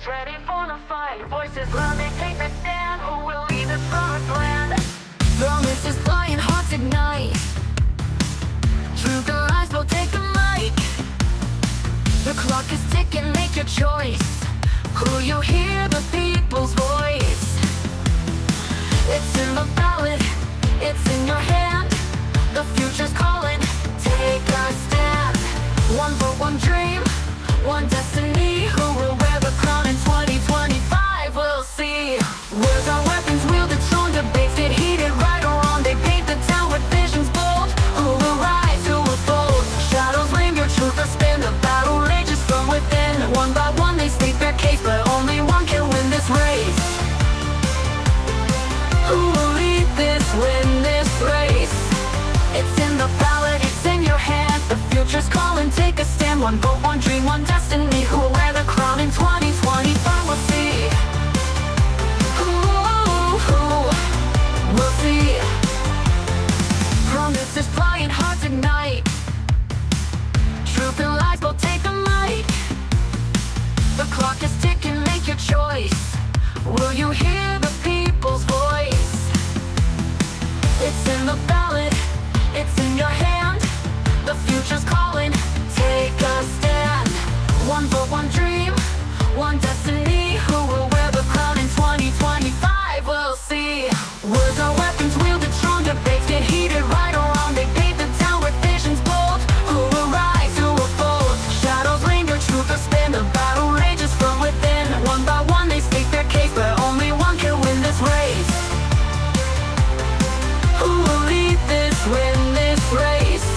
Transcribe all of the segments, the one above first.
Candidates ready for the fight. Voices loud, they take the stand. Who will lead the promised land? Promises flying, hearts ignite. Truth and lies will take the mic. The clock is ticking, make your choice. Who you hear, the people's voice. It's in the ballot, it's in your hand. The future's calling, take a stand. One vote, one dream, one destiny. Who will wear the crown in 2025? We'll see. Words are weapons, wielded strong. Debates get heated, right or wrong. They paint the town with visions bold. Who will rise, who will fold? Shadows linger, truth will spin. The battle rages from within. One by one they state their case, but only one can win this race. Who will lead this, win this race? It's in the ballot, it's in your hand. The future's calling, take a stand. One vote, one dream, one destiny. Who will wear the crown in 2025? We'll see. We'll see. Promises flying, hearts ignite. Truth and lies will take the mic. The clock is ticking, make your choice. Will you hear the people's voice? It's in the ballot, it's in your hand. The future's calling, take a stand. One vote, one dream, one destiny. Who will wear the crown in 2025? We'll see. Words are weapons, wielded strong. Debates get heated, right or wrong. They paint the town with visions bold. Who will rise, who will fold? Shadows linger, truth will spin. The battle rages from within. One by one they state their case, but only one can win this race. Who will lead this, win this race?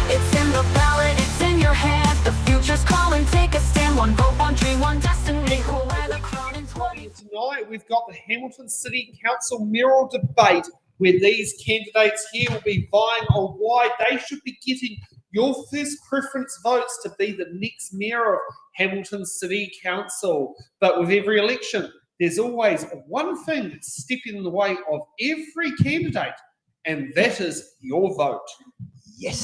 It's in the ballot, it's in your hand. The future's calling, take a stand. One vote, one dream, one destiny. Who will wear the crown in 20? Tonight we've got the Hamilton City Council mayoral debate, where these candidates here will be vying on why they should be getting your first preference votes to be the next mayor of Hamilton City Council. But with every election, there's always one thing that's stepping in the way of every candidate, and that is your vote. Yes.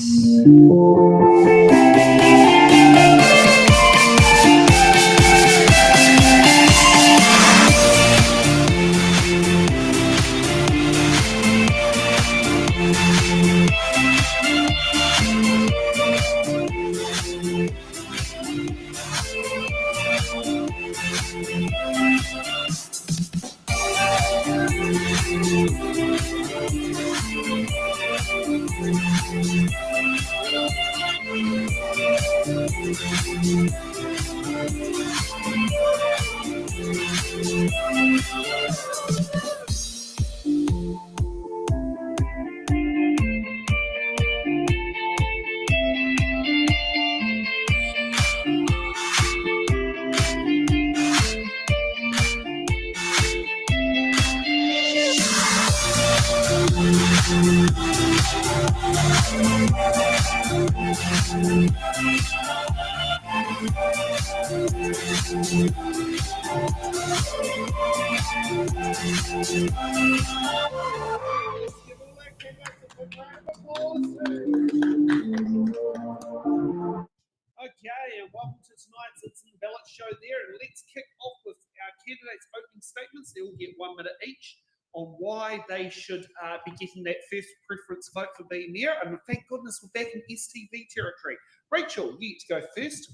Okay, and welcome to tonight's It's in the Ballot show there, and let's kick off with our candidates' opening statements. They will get 1 minute each on why they should be getting that first preference vote for being mayor. And thank goodness we're back in STV territory. Rachel, you get to go first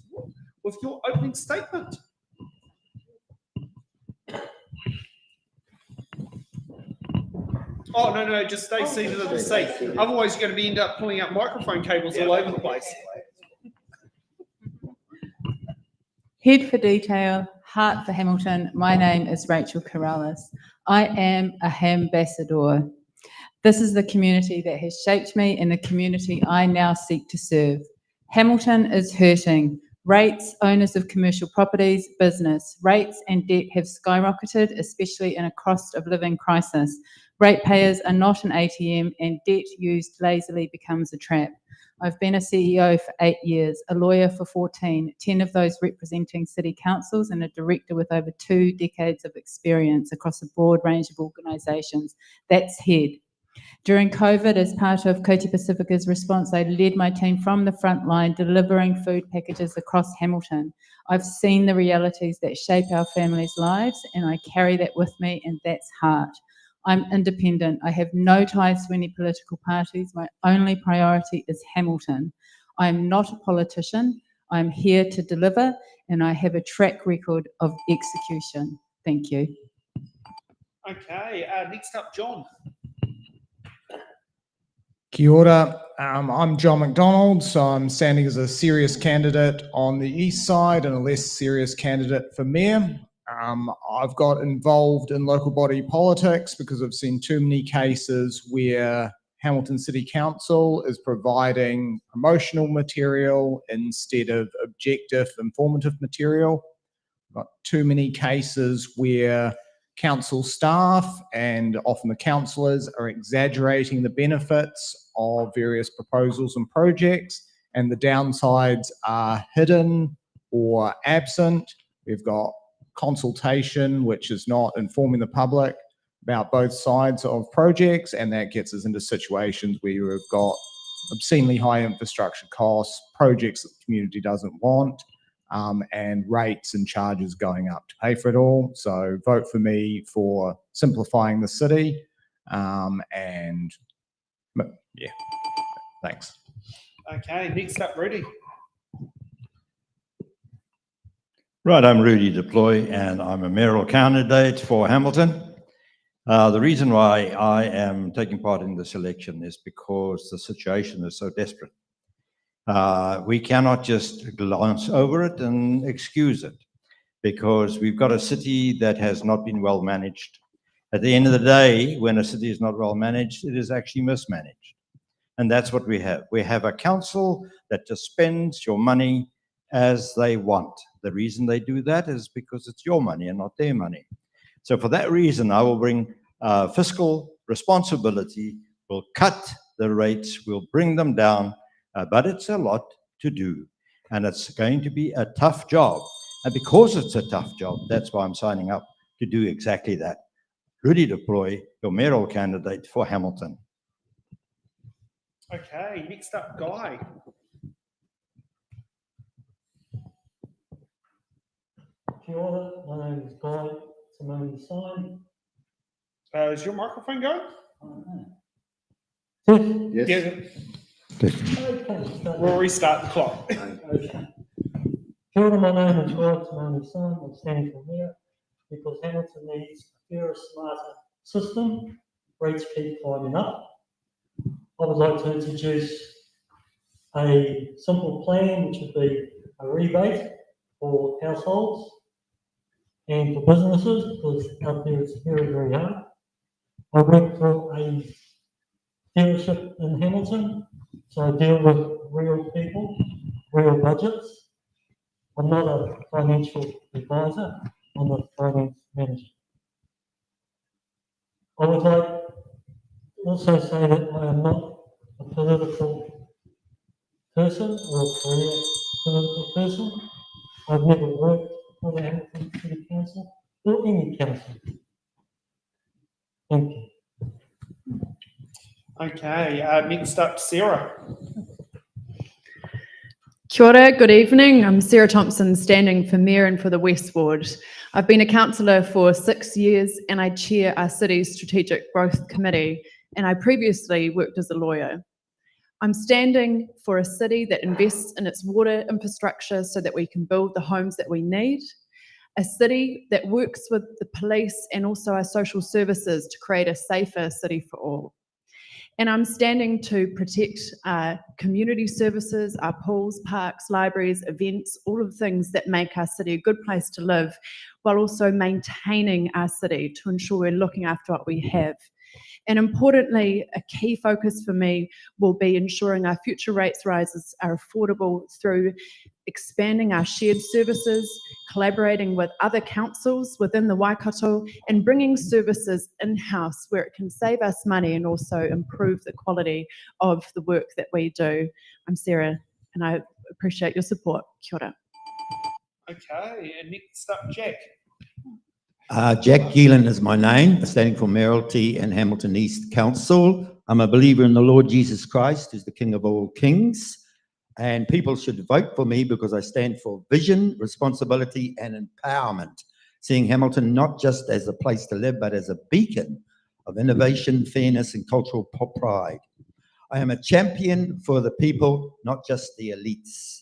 with your opening statement. Oh, no, just stay seated in the seat. Otherwise, you're going to end up pulling out microphone cables all over the place. Head for detail, heart for Hamilton. My name is Rachel Corrales. I am a Hambassador. This is the community that has shaped me and the community I now seek to serve. Hamilton is hurting. Rates, owners of commercial properties, business, rates and debt have skyrocketed, especially in a cost of living crisis. Ratepayers are not an ATM and debt used lazily becomes a trap. I've been a CEO for 8 years, a lawyer for 14, 10 of those representing city councils, and a director with over 2 decades of experience across a broad range of organisations. That's head. During COVID, as part of Koti Pacifica's response, I led my team from the front line, delivering food packages across Hamilton. I've seen the realities that shape our families' lives, and I carry that with me, and that's heart. I'm independent. I have no ties to any political parties. My only priority is Hamilton. I am not a politician. I'm here to deliver, and I have a track record of execution. Thank you. Okay, next up, John. Kia ora. I'm John McDonald, so I'm standing as a serious candidate on the east side and a less serious candidate for mayor. I've got involved in local body politics because I've seen too many cases where Hamilton City Council is providing promotional material instead of objective, informative material. I've got too many cases where council staff and often the councillors are exaggerating the benefits of various proposals and projects, and the downsides are hidden or absent. We've got consultation, which is not informing the public about both sides of projects, and that gets us into situations where we've got obscenely high infrastructure costs, projects that the community doesn't want, and rates and charges going up to pay for it all. So vote for me for simplifying the city, and yeah, thanks. Okay, next up, Rudy. Right, I'm Rudy Deploy, and I'm a mayoral candidate for Hamilton. The reason why I am taking part in this election is because the situation is so desperate. We cannot just glance over it and excuse it, because we've got a city that has not been well managed. At the end of the day, when a city is not well managed, it is actually mismanaged. And that's what we have. We have a council that just spends your money as they want. The reason they do that is because it's your money and not their money. So for that reason, I will bring fiscal responsibility. We'll cut the rates, we'll bring them down, but it's a lot to do. And it's going to be a tough job. And because it's a tough job, that's why I'm signing up to do exactly that. Rudy Deploy, your mayoral candidate for Hamilton. Okay, next up, Guy. Kia ora, my name is Guy Simone Sign. Is your microphone going? Yes. Yeah, Okay, we'll restart the clock. okay. Kia ora, my name is Guy Simone Sign. I'm standing for mayor because Hamilton needs a fairer, smarter system. Rates keep climbing up. I would like to introduce a simple plan, which would be a rebate for households and for businesses, because out there it's very, very hard. I work for a dealership in Hamilton, so I deal with real people, real budgets. I'm not a financial advisor, I'm a finance manager. I would like to also say that I am not a political person or a career political person. I've never worked for the Hamilton City Council or any council. Thank you. Okay, next up, Sarah. Kia ora, good evening. I'm Sarah Thompson, standing for Mayor and for the West Ward. I've been a councillor for 6 years and I chair our city's Strategic Growth Committee, and I previously worked as a lawyer. I'm standing for a city that invests in its water infrastructure so that we can build the homes that we need, a city that works with the police and also our social services to create a safer city for all. And I'm standing to protect our community services, our pools, parks, libraries, events, all of the things that make our city a good place to live, while also maintaining our city to ensure we're looking after what we have. And importantly, a key focus for me will be ensuring our future rates rises are affordable through expanding our shared services, collaborating with other councils within the Waikato, and bringing services in-house where it can save us money and also improve the quality of the work that we do. I'm Sarah, and I appreciate your support. Kia ora. Okay, and next up, Jack. Jack Geelan is my name, standing for Mayoralty and Hamilton East Council. I'm a believer in the Lord Jesus Christ, who's the King of all kings. And people should vote for me because I stand for vision, responsibility, and empowerment, seeing Hamilton not just as a place to live, but as a beacon of innovation, fairness, and cultural pride. I am a champion for the people, not just the elites.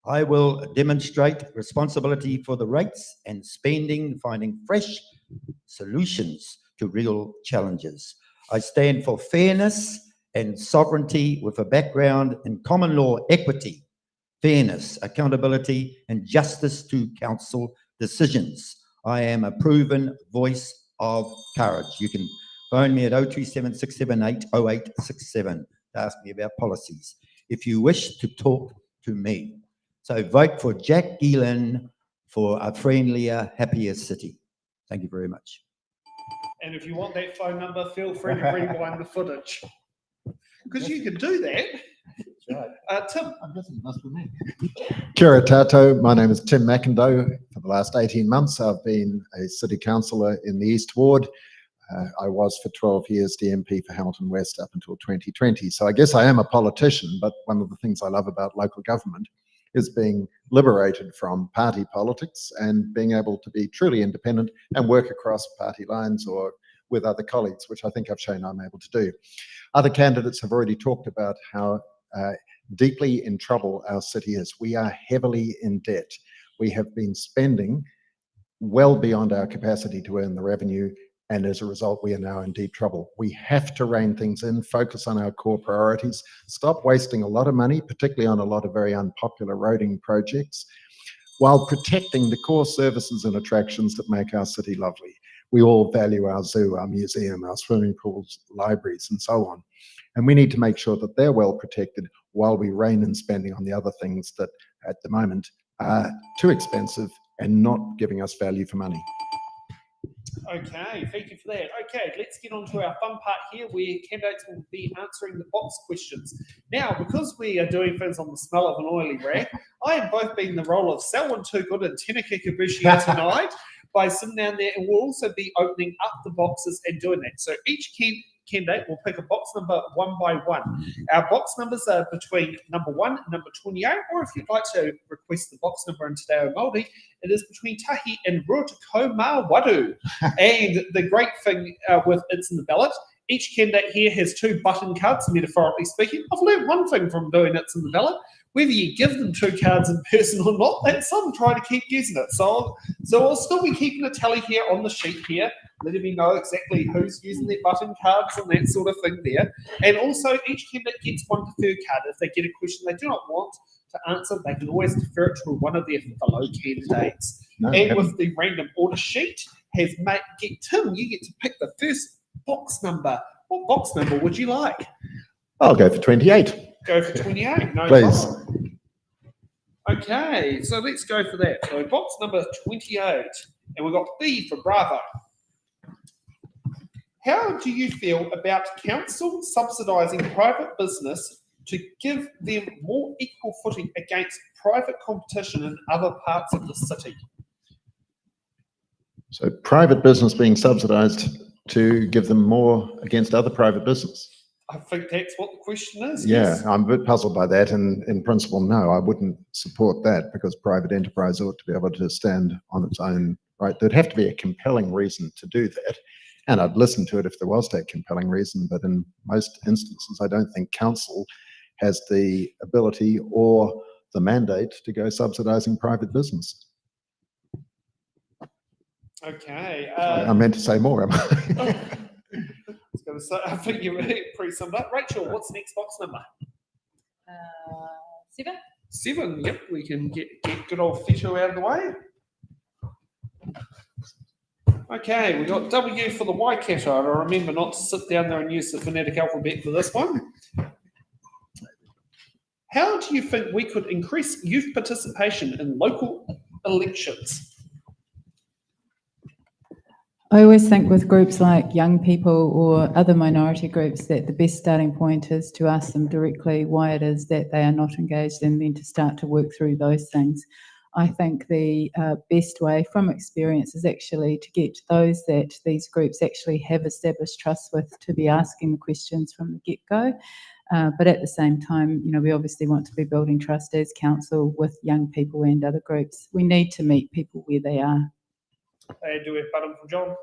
I will demonstrate responsibility for the rates and spending, finding fresh solutions to real challenges. I stand for fairness and sovereignty with a background in common law equity, fairness, accountability, and justice to council decisions. I am a proven voice of courage. You can phone me at 037 678 0867 to ask me about policies if you wish to talk to me. So vote for Jack Geelan for a friendlier, happier city. Thank you very much. And if you want that phone number, feel free to rewind the footage. Because you can do that. That's right. Tim. I'm guessing it must be me. Kia ora tātou. My name is Tim McIndoe. For the last 18 months, I've been a city councillor in the East Ward. I was for 12 years DMP for Hamilton West up until 2020. So I guess I am a politician, but one of the things I love about local government is being liberated from party politics and being able to be truly independent and work across party lines or with other colleagues, which I think I've shown I'm able to do. Other candidates have already talked about how deeply in trouble our city is. We are heavily in debt. We have been spending well beyond our capacity to earn the revenue, and as a result, we are now in deep trouble. We have to rein things in, focus on our core priorities, stop wasting a lot of money, particularly on a lot of very unpopular roading projects, while protecting the core services and attractions that make our city lovely. We all value our zoo, our museum, our swimming pools, libraries, and so on. And we need to make sure that they're well protected while we rein in spending on the other things that at the moment are too expensive and not giving us value for money. Okay, thank you for that. Okay, let's get on to our fun part here where candidates will be answering the box questions. Now, because we are doing things on the smell of an oily rag, I am both being the role of Selwyn Too Good and Tenaka Kabushia tonight by sitting down there, and we'll also be opening up the boxes and doing that. So each candidate will pick a box number one by one. Our box numbers are between number 1 and number 28, or if you'd like to request the box number in Te Reo Māori, it is between Tahi and Ruatako Mā Wadu. And the great thing with It's in the Ballot, each candidate here has 2 button cards, metaphorically speaking. I've learned one thing from doing It's in the Ballot. Whether you give them 2 cards in person or not, that's some try to keep guessing it. So I'll still be keeping a tally here on the sheet here, letting me know exactly who's using their button cards and that sort of thing there. And also each candidate gets 1 defer card. If they get a question they do not want to answer, they can always defer it to one of their fellow candidates. And with the random order sheet, Tim, you get to pick the first box number. What box number would you like? I'll go for 28. Go for 28, no Please. problem. Okay, so let's go for that. So box number 28, and we've got B for Bravo. How do you feel about council subsidising private business to give them more equal footing against private competition in other parts of the city? So private business being subsidised to give them more against other private business. I think that's what the question is. Yeah, Yes. I'm a bit puzzled by that, and in principle, no, I wouldn't support that because private enterprise ought to be able to stand on its own right. There'd have to be a compelling reason to do that, and I'd listen to it if there was that compelling reason, but in most instances, I don't think council has the ability or the mandate to go subsidising private business. Okay. I meant to say more, am I? I think you're pretty summed up. Rachel, what's the next box number? 7. 7. Yep, we can get good old Fito out of the way. Okay, we got W for the Waikato. I remember not to sit down there and use the phonetic alphabet for this one. How do you think we could increase youth participation in local elections? I always think with groups like young people or other minority groups that the best starting point is to ask them directly why it is that they are not engaged and then to start to work through those things. I think the best way from experience is actually to get those that these groups actually have established trust with to be asking the questions from the get-go. But at the same time, we obviously want to be building trust as council with young people and other groups. We need to meet people where they are. Do we have button from John?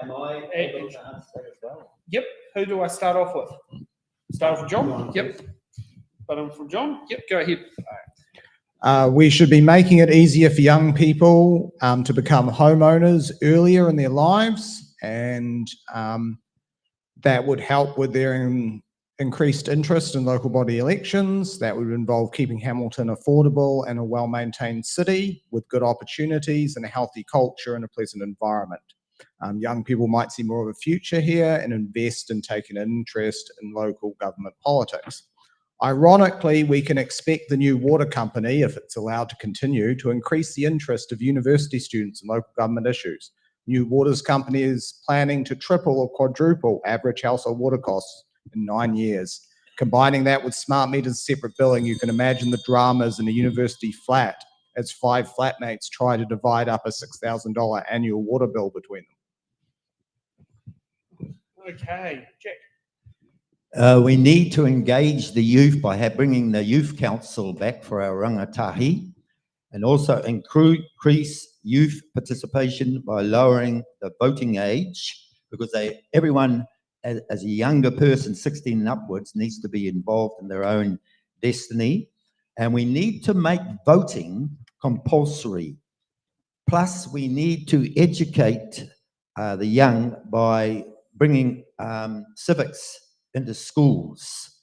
Am I able to answer that as well? Yep. Who do I start off with? Start off with John? Yep. Button from John? Yep, go ahead. We should be making it easier for young people to become homeowners earlier in their lives, and that would help with their increased interest in local body elections. That would involve keeping Hamilton affordable and a well-maintained city with good opportunities and a healthy culture and a pleasant environment. Young people might see more of a future here and invest in taking an interest in local government politics. Ironically, we can expect the new water company, if it's allowed to continue, to increase the interest of university students in local government issues. New waters company is planning to triple or quadruple average household water costs in 9 years. Combining that with smart meters separate billing, you can imagine the dramas in a university flat as 5 flatmates try to divide up a $6,000 annual water bill between them. Okay, Jack. We need to engage the youth by bringing the youth council back for our rangatahi, and also increase youth participation by lowering the voting age, because everyone as a younger person, 16 and upwards, needs to be involved in their own destiny. And we need to make voting compulsory. Plus, we need to educate the young by bringing civics into schools.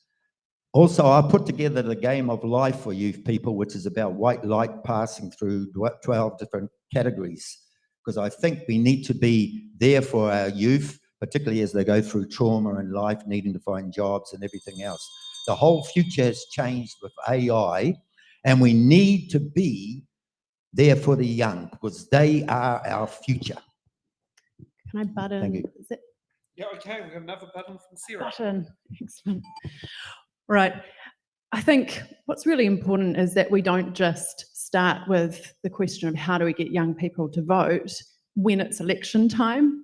Also, I put together the game of life for youth people, which is about white light passing through 12 different categories, because I think we need to be there for our youth, particularly as they go through trauma in life, needing to find jobs and everything else. The whole future has changed with AI, and we need to be there for the young, because they are our future. Can I butt in? Thank you. Is it Yeah, okay, we've got another button from Sarah. button? Excellent. Right. I think what's really important is that we don't just start with the question of how do we get young people to vote when it's election time.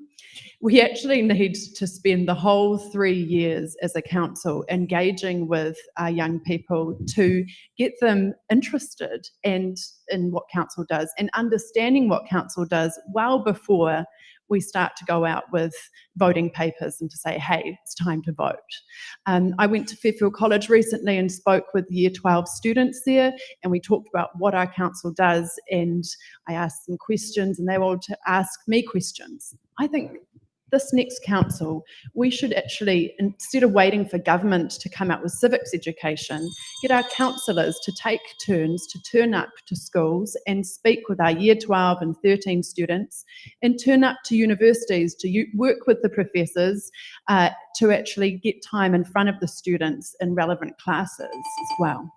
We actually need to spend the whole 3 years as a council engaging with our young people to get them interested in what council does and understanding what council does well before we start to go out with voting papers and to say, hey, it's time to vote. I went to Fairfield College recently and spoke with year 12 students there, and we talked about what our council does, and I asked them questions and they were able to ask me questions. I think this next council, we should actually, instead of waiting for government to come out with civics education, get our councillors to take turns to turn up to schools and speak with our year 12 and 13 students, and turn up to universities to work with the professors to actually get time in front of the students in relevant classes as well.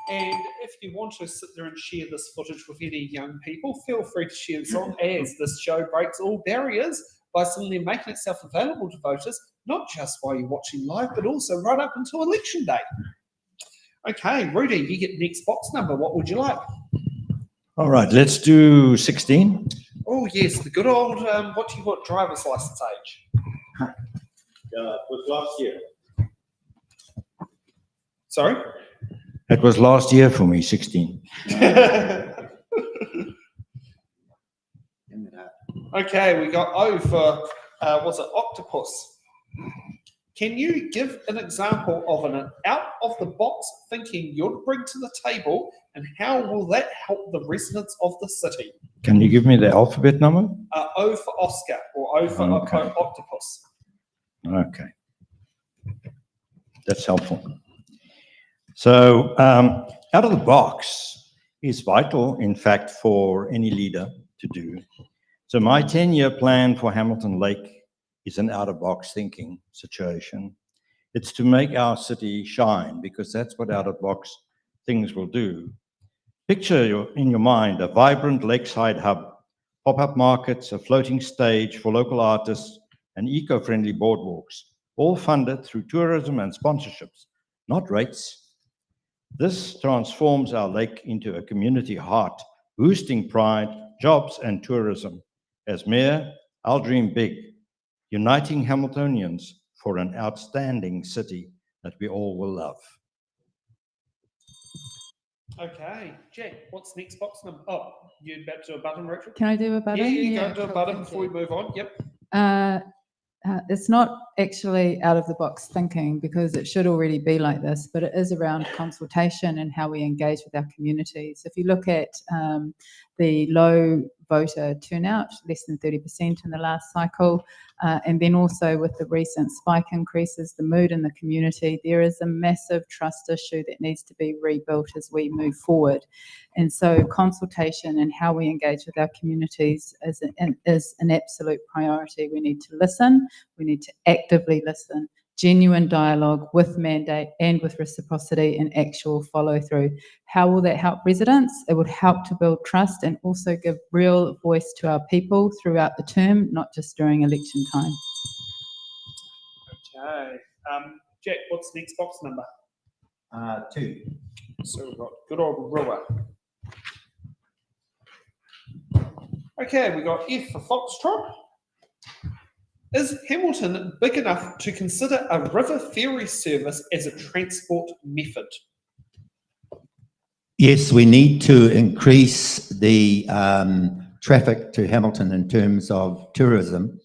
And if you want to sit there and share this footage with any young people, feel free to share this on, as this show breaks all barriers by suddenly making itself available to voters, not just while you're watching live, but also right up until election day. Okay, Rudy, you get next box number. What would you like? All right, let's do 16. Oh, yes, the good old, what do you want, driver's license age? It was last year. Sorry? It was last year for me, 16. Okay, we got O for, was it octopus? Can you give an example of an out-of-the-box thinking you'd bring to the table, and how will that help the residents of the city? Can you give me the alphabet number? O for Oscar, or O for Okay. octopus. Okay. That's helpful. So out of the box is vital, in fact, for any leader to do. So my 10-year plan for Hamilton Lake is an out-of-box thinking situation. It's to make our city shine, because that's what out-of-box things will do. Picture in your mind a vibrant lakeside hub, pop-up markets, a floating stage for local artists, and eco-friendly boardwalks, all funded through tourism and sponsorships, not rates. This transforms our lake into a community heart, boosting pride, jobs, and tourism. As Mayor, I'll dream big, uniting Hamiltonians for an outstanding city that we all will love. Okay, Jack, what's the next box number? Oh, you about to do a button, Rachel? Can I do a button? Yeah, go do a cool, button thank before we you. move on. Yep. It's not actually out of the box thinking because it should already be like this, but it is around consultation and how we engage with our communities. If you look at the low voter turnout, less than 30% in the last cycle, and then also with the recent spike increases, the mood in the community, there is a massive trust issue that needs to be rebuilt as we move forward. And so consultation and how we engage with our communities is an absolute priority. We need to listen, we need to actively listen, genuine dialogue with mandate and with reciprocity and actual follow through. How will that help residents? It would help to build trust and also give real voice to our people throughout the term, not just during election time. Okay. Jack, what's the next box number? 2. So we've got good old Rua. Okay, we got F for Foxtrot. Is Hamilton big enough to consider a river ferry service as a transport method? Yes, we need to increase the traffic to Hamilton in terms of tourism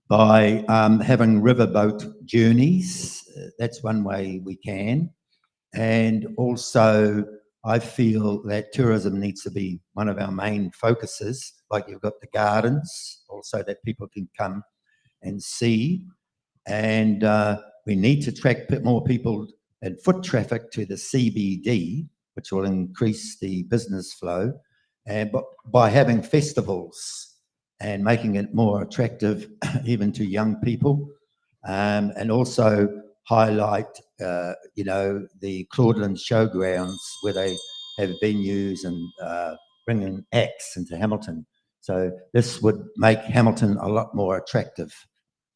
by having riverboat journeys. That's one way we can. And also, I feel that tourism needs to be one of our main focuses, like you've got the gardens, also that people can come and see. And we need to attract more people and foot traffic to the CBD, which will increase the business flow. And but by having festivals and making it more attractive even to young people, and also highlight, you know, the Claudeland Showgrounds where they have venues and bringing acts into Hamilton. So this would make Hamilton a lot more attractive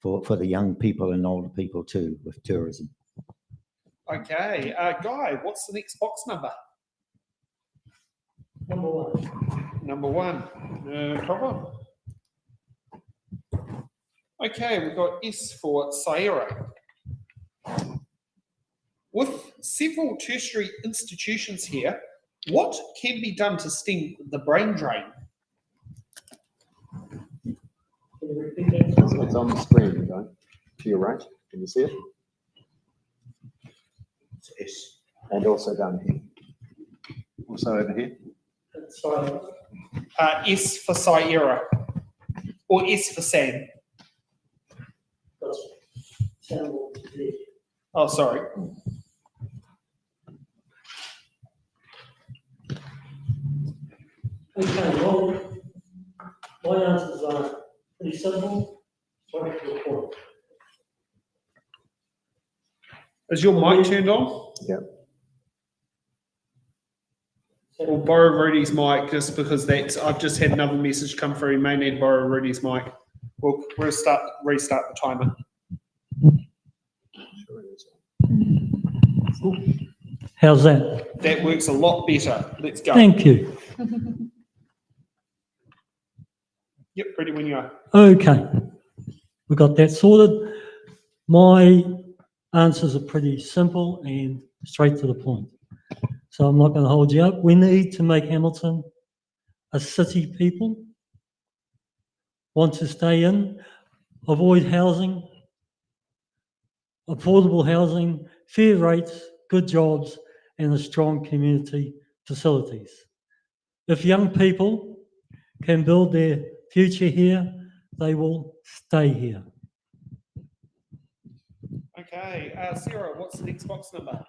for the young people and older people too with tourism. Okay, Guy, what's the next box number? Number 1. Number 1. No problem. Okay, we've got S for Sierra. With several tertiary institutions here, what can be done to stem the brain drain? Can you repeat that? So it's on the screen, right? To your right. Can you see it? Yes. And also down here. Also over here. Sorry. S for Sierra. Or S for Sam. Oh, sorry. Okay, well, my answers are pretty simple, straight to the point. Is your mic turned on? Yeah. Or borrow Rudy's mic just because that's, I've just had another message come through. You may need to borrow Rudy's mic. We'll restart the timer. How's that? That works a lot better. Let's go. Thank you. Yep, ready when you are. Okay, we got that sorted. My answers are pretty simple and straight to the point. So I'm not going to hold you up. We need to make Hamilton a city people want to stay in, avoid housing, affordable housing, fair rates, good jobs, and a strong community facilities. If young people can build their future here, they will stay here. Okay, Sarah, what's the next box number?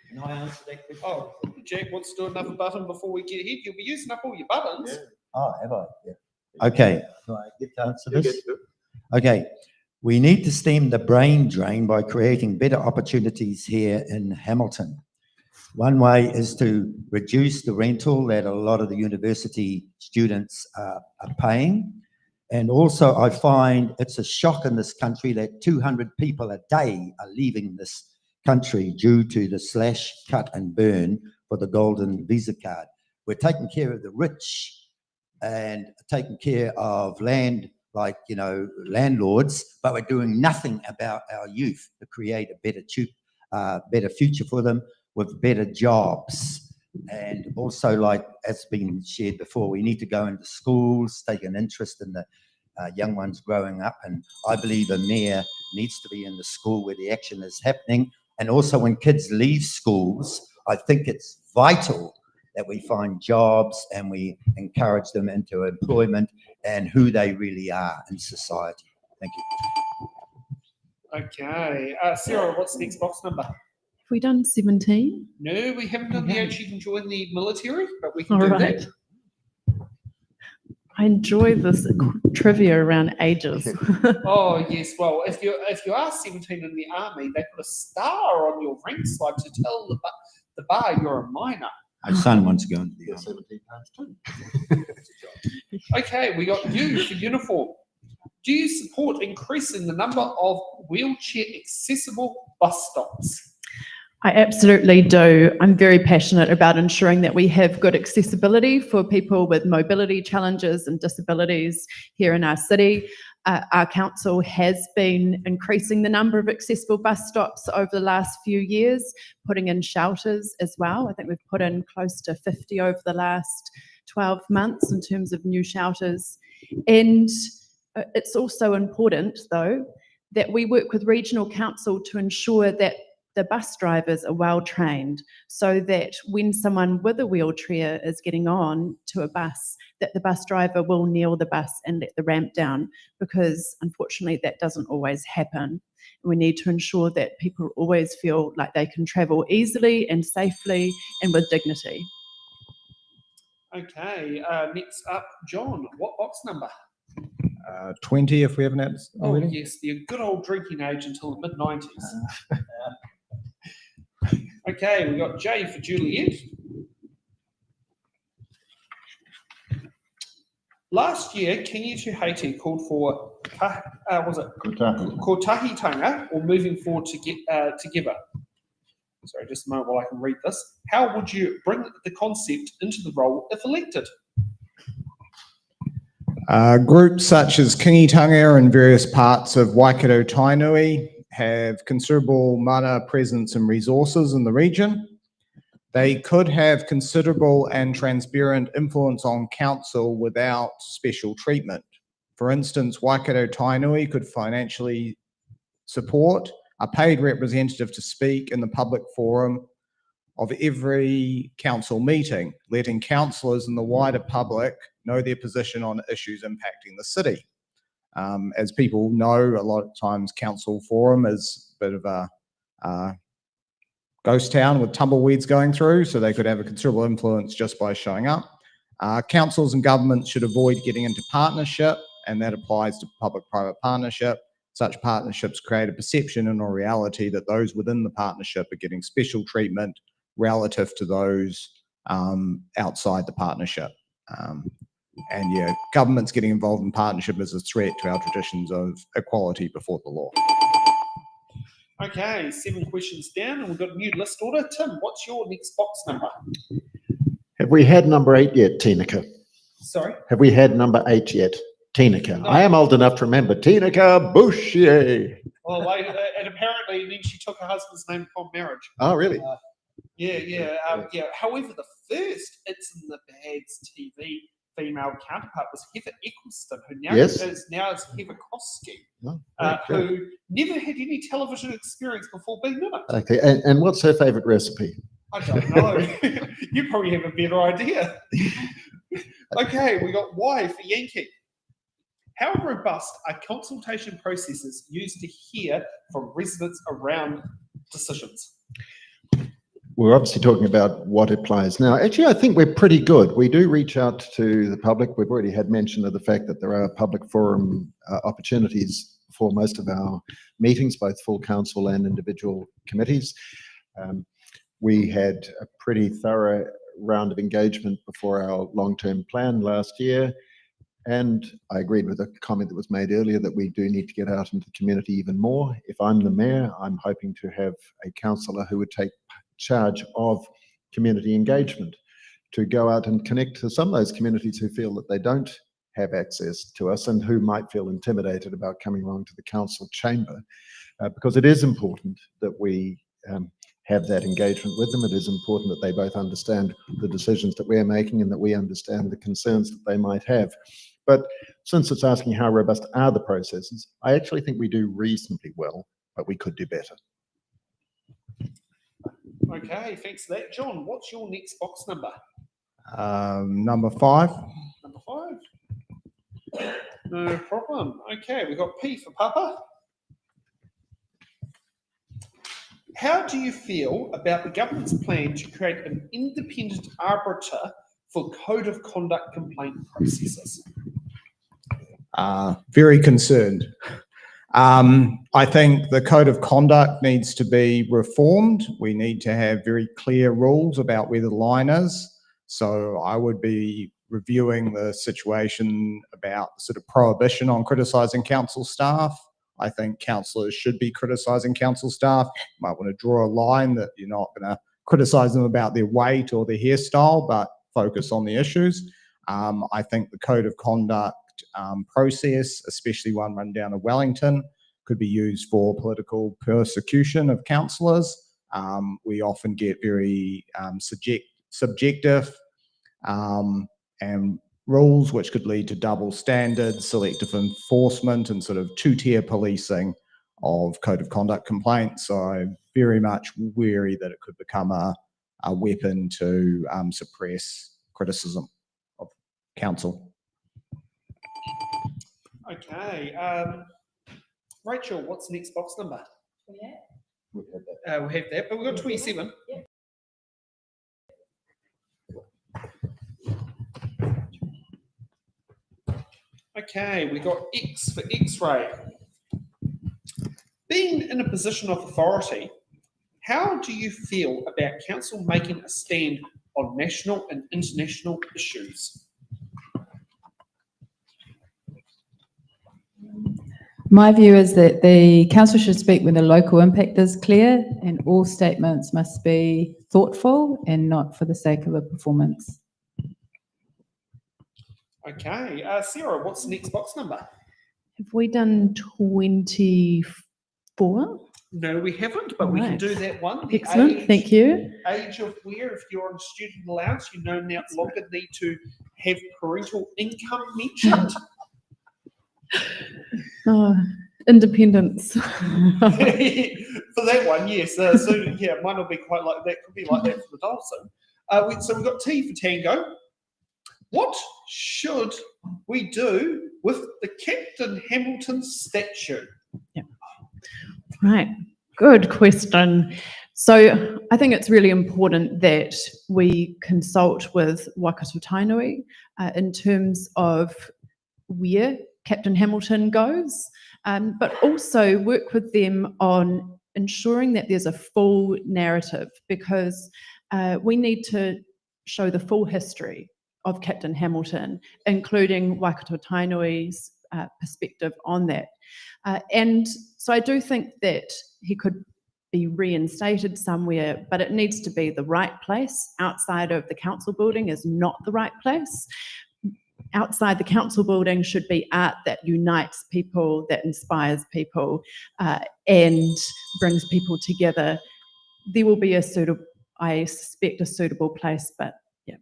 Can I answer that question? Oh, Jack wants to do another button before we get ahead. You'll be using up all your buttons. Oh, have I? Yeah. Okay. Do I get to answer You this? get to it. Okay. We need to stem the brain drain by creating better opportunities here in Hamilton. One way is to reduce the rental that a lot of the university students are paying. And also I find it's a shock in this country that 200 people a day are leaving this country due to the slash, cut and burn for the golden visa card. We're taking care of the rich and taking care of land like, landlords, but we're doing nothing about our youth to create a better future for them with better jobs. And also, like as been shared before, we need to go into schools, take an interest in the young ones growing up. And I believe a mayor needs to be in the school where the action is happening. And also when kids leave schools, I think it's vital that we find jobs and we encourage them into employment and who they really are in society. Thank you. Okay. Sarah, what's the next box number? Have we done 17? No, we haven't done the age you can join the military, but we can All do right. that. I enjoy this trivia around ages. Oh yes, well, if you are 17 in the army, they put a star on your rank slide to tell the bar you're a minor. My son wants to go into the army. 17 times 2. Okay, we got you for uniform. Do you support increasing the number of wheelchair accessible bus stops? I absolutely do. I'm very passionate about ensuring that we have good accessibility for people with mobility challenges and disabilities here in our city. Our council has been increasing the number of accessible bus stops over the last few years, putting in shelters as well. I think we've put in close to 50 over the last 12 months in terms of new shelters. And it's also important, though, that we work with regional council to ensure that the bus drivers are well trained, so that when someone with a wheelchair is getting on to a bus, that the bus driver will kneel the bus and let the ramp down, because unfortunately that doesn't always happen. We need to ensure that people always feel like they can travel easily and safely and with dignity. Okay, next up, John, what box number? 20 if we haven't had Oh already. yes, the good old drinking age until the mid-90s. Okay, we got J for Juliet. Last year, Kingi to Haiti called for Kotahitanga, or moving forward together. Sorry, just a moment while I can read this. How would you bring the concept into the role if elected? Groups such as Kingitanga and various parts of Waikato Tainui have considerable mana presence and resources in the region. They could have considerable and transparent influence on council without special treatment. For instance, Waikato Tainui could financially support a paid representative to speak in the public forum of every council meeting, letting councillors and the wider public know their position on issues impacting the city. As people know, a lot of times council forum is a bit of a ghost town with tumbleweeds going through, so they could have a considerable influence just by showing up. Councils and governments should avoid getting into partnership, and that applies to public-private partnership. Such partnerships create a perception and a reality that those within the partnership are getting special treatment relative to those outside the partnership. And yeah, governments getting involved in partnership is a threat to our traditions of equality before the law. Okay, 7 questions down, and we've got a new list order. Tim, what's your next box number? Have we had number 8 yet, Tinica? Sorry? Have we had number 8 yet? Tinica. No. I am old enough to remember Tinica Bouchier. Well, and apparently then she took her husband's name upon marriage. Oh, really? Yeah. However, the first It's in the Bags TV female counterpart was Heather Eccleston, who now Yes. is Heather Koski, Oh, right, good. who never had any television experience before being in it. Okay, and what's her favourite recipe? I don't know. You probably have a better idea. Okay, we got Y for Yankee. How robust are consultation processes used to hear from residents around decisions? We're obviously talking about what applies now. Actually, I think we're pretty good. We do reach out to the public. We've already had mention of the fact that there are public forum opportunities for most of our meetings, both full council and individual committees. We had a pretty thorough round of engagement before our long-term plan last year. And I agreed with a comment that was made earlier that we do need to get out into the community even more. If I'm the mayor, I'm hoping to have a councillor who would take charge of community engagement, to go out and connect to some of those communities who feel that they don't have access to us and who might feel intimidated about coming along to the council chamber, because it is important that we have that engagement with them. It is important that they both understand the decisions that we're making and that we understand the concerns that they might have. But since it's asking how robust are the processes, I actually think we do reasonably well, but we could do better. Okay, thanks for that. John, what's your next box number? Number 5. Number 5. No problem. Okay, we've got P for Papa. How do you feel about the government's plan to create an independent arbiter for code of conduct complaint processes? Very concerned. I think the code of conduct needs to be reformed. We need to have very clear rules about where the line is. So I would be reviewing the situation about sort of prohibition on criticising council staff. I think councillors should be criticising council staff. You might want to draw a line that you're not going to criticise them about their weight or their hairstyle, but focus on the issues. I think the code of conduct process, especially one run down in Wellington, could be used for political persecution of councillors. We often get very subjective and rules which could lead to double standards, selective enforcement, and sort of two-tier policing of code of conduct complaints. So I'm very much wary that it could become a weapon to suppress criticism of council. Okay. Rachel, what's the next box number? We have that, but we've got 27. Yep. Okay, we got X for X-ray. Being in a position of authority, how do you feel about council making a stand on national and international issues? My view is that the council should speak when the local impact is clear, and all statements must be thoughtful and not for the sake of a performance. Okay, Sarah, what's the next box number? Have we done 24? No, we haven't, but we can do that one. The Excellent, age- thank you. Age of where, if you're on student allowance, you no longer need to have parental income mentioned. Oh, independence. For that one, yes. So yeah, mine will be quite like that. Could be like that for the Dawson. So we've got T for Tango. What should we do with the Captain Hamilton statue? Yeah. Right, good question. So I think it's really important that we consult with Waikato Tainui in terms of where Captain Hamilton goes, but also work with them on ensuring that there's a full narrative, because we need to show the full history of Captain Hamilton, including Waikato Tainui's perspective on that. And so I do think that he could be reinstated somewhere, but it needs to be the right place. Outside of the council building is not the right place. Outside the council building should be art that unites people, that inspires people, and brings people together. There will be I suspect, a suitable place, but yeah,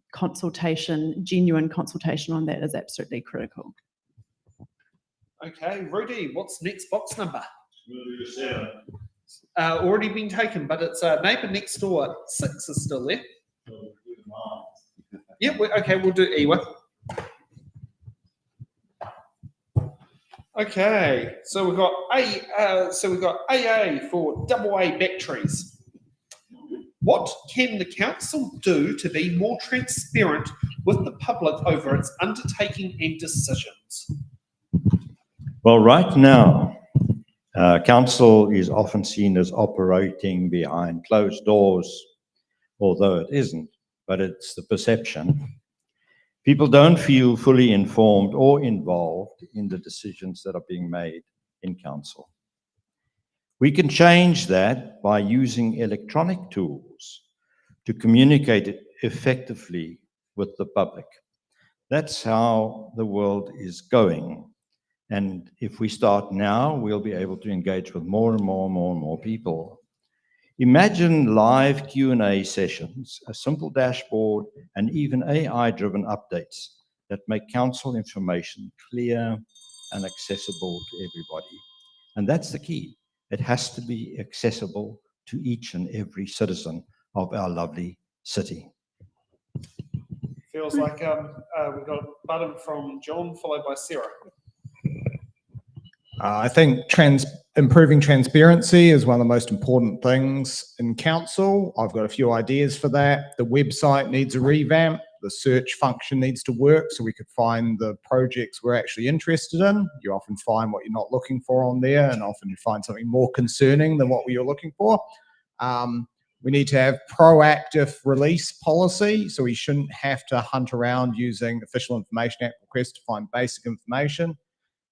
genuine consultation on that is absolutely critical. Okay, Rudy, what's the next box number? Already been taken, but it's neighbour next door. 6 is still there. Yep. Okay, we'll do Iwa. Okay, so we've got AA for AA batteries. What can the council do to be more transparent with the public over its undertaking and decisions? Well, right now, council is often seen as operating behind closed doors, although it isn't, but it's the perception. People don't feel fully informed or involved in the decisions that are being made in council. We can change that by using electronic tools to communicate effectively with the public. That's how the world is going. And if we start now, we'll be able to engage with more and more people. Imagine live Q&A sessions, a simple dashboard, and even AI-driven updates that make council information clear and accessible to everybody. And that's the key. It has to be accessible to each and every citizen of our lovely city. Feels like we've got a button from John, followed by Sarah. I think improving transparency is one of the most important things in council. I've got a few ideas for that. The website needs a revamp. The search function needs to work so we could find the projects we're actually interested in. You often find what you're not looking for on there, and often you find something more concerning than what you're looking for. We need to have proactive release policy, so we shouldn't have to hunt around using Official Information Act requests to find basic information.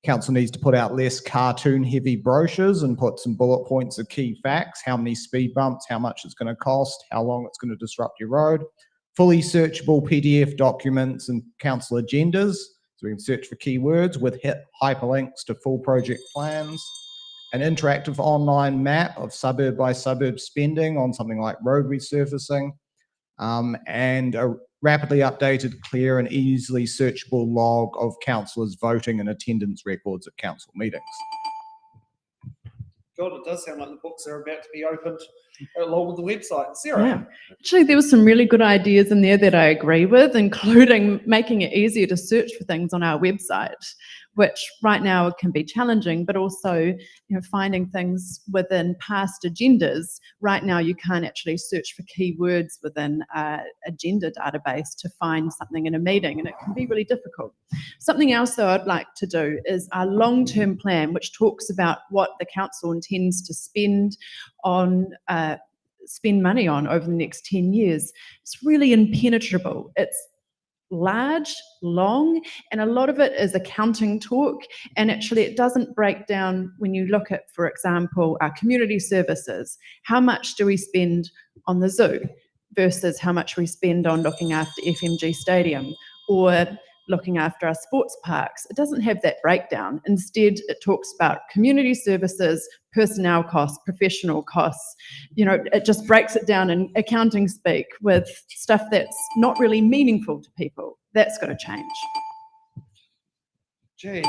Council needs to put out less cartoon-heavy brochures and put some bullet points of key facts, how many speed bumps, how much it's going to cost, how long it's going to disrupt your road. Fully searchable PDF documents and council agendas, so we can search for keywords with hyperlinks to full project plans. An interactive online map of suburb by suburb spending on something like road resurfacing, and a rapidly updated, clear and easily searchable log of councillors' voting and attendance records at council meetings. God, it does sound like the books are about to be opened along with the website. Sarah? Yeah. Actually, there were some really good ideas in there that I agree with, including making it easier to search for things on our website, which right now can be challenging, but also, finding things within past agendas. Right now, you can't actually search for keywords within an agenda database to find something in a meeting, and it can be really difficult. Something else, though, I'd like to do is our long-term plan, which talks about what the council intends to spend money on over the next 10 years. It's really impenetrable. It's large, long, and a lot of it is accounting talk, and actually it doesn't break down when you look at, for example, our community services. How much do we spend on the zoo versus how much we spend on looking after FMG Stadium or looking after our sports parks? It doesn't have that breakdown. Instead, it talks about community services, personnel costs, professional costs. It just breaks it down in accounting speak with stuff that's not really meaningful to people. That's got to change. Gee,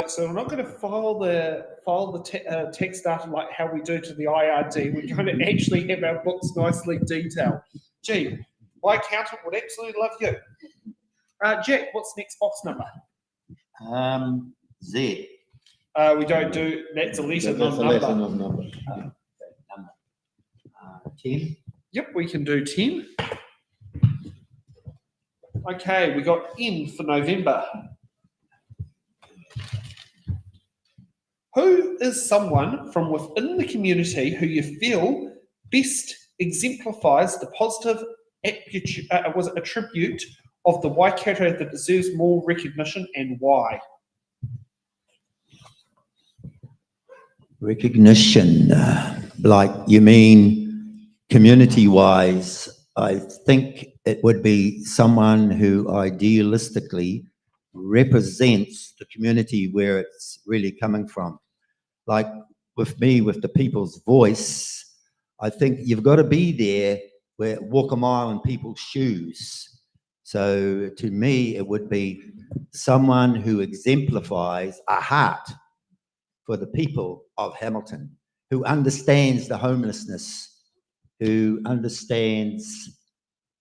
so we're not going to file the text data like how we do to the IRD. We're going to actually have our books nicely detailed. Gee, my accountant would absolutely love you. Jack, what's next box number? Z. We don't do, that's a letter, not a number. 10. Yep, we can do 10. Okay, we got N for November. Who is someone from within the community who you feel best exemplifies the positive attribute of the Waikato that deserves more recognition, and why? Recognition, like you mean community-wise, I think it would be someone who idealistically represents the community where it's really coming from. Like with me, with the people's voice, I think you've got to be there, walk a mile in people's shoes. So to me, it would be someone who exemplifies a heart for the people of Hamilton, who understands the homelessness, who understands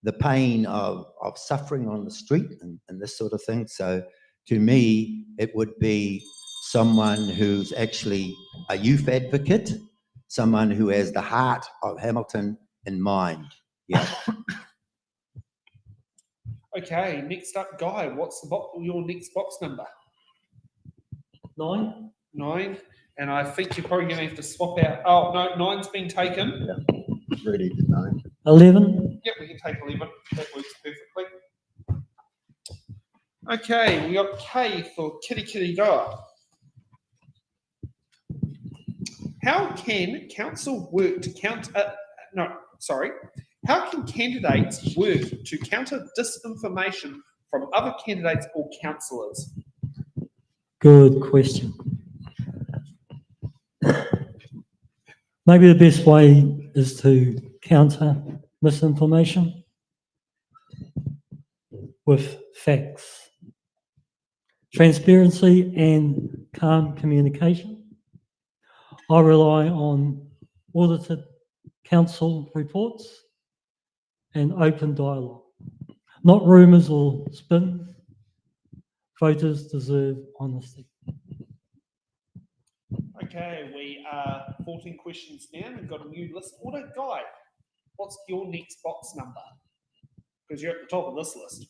the pain of suffering on the street and this sort of thing. So to me, it would be someone who's actually a youth advocate, someone who has the heart of Hamilton in mind. Yeah. Okay, next up, Guy, what's your next box number? 9. 9, and I think you're probably going to have to swap out. Oh, no, 9's been taken. Yeah, ready to 9. 11. Yep, we can take 11. That works perfectly. Okay, we got K for Kitty Kitty Doa. How can council work to How can candidates work to counter disinformation from other candidates or councillors? Good question. Maybe the best way is to counter misinformation with facts, transparency and calm communication. I rely on audited council reports and open dialogue, not rumours or spin. Voters deserve honesty. Okay, we are 14 questions down. We've got a new list order. Guy, what's your next box number? Because you're at the top of this list.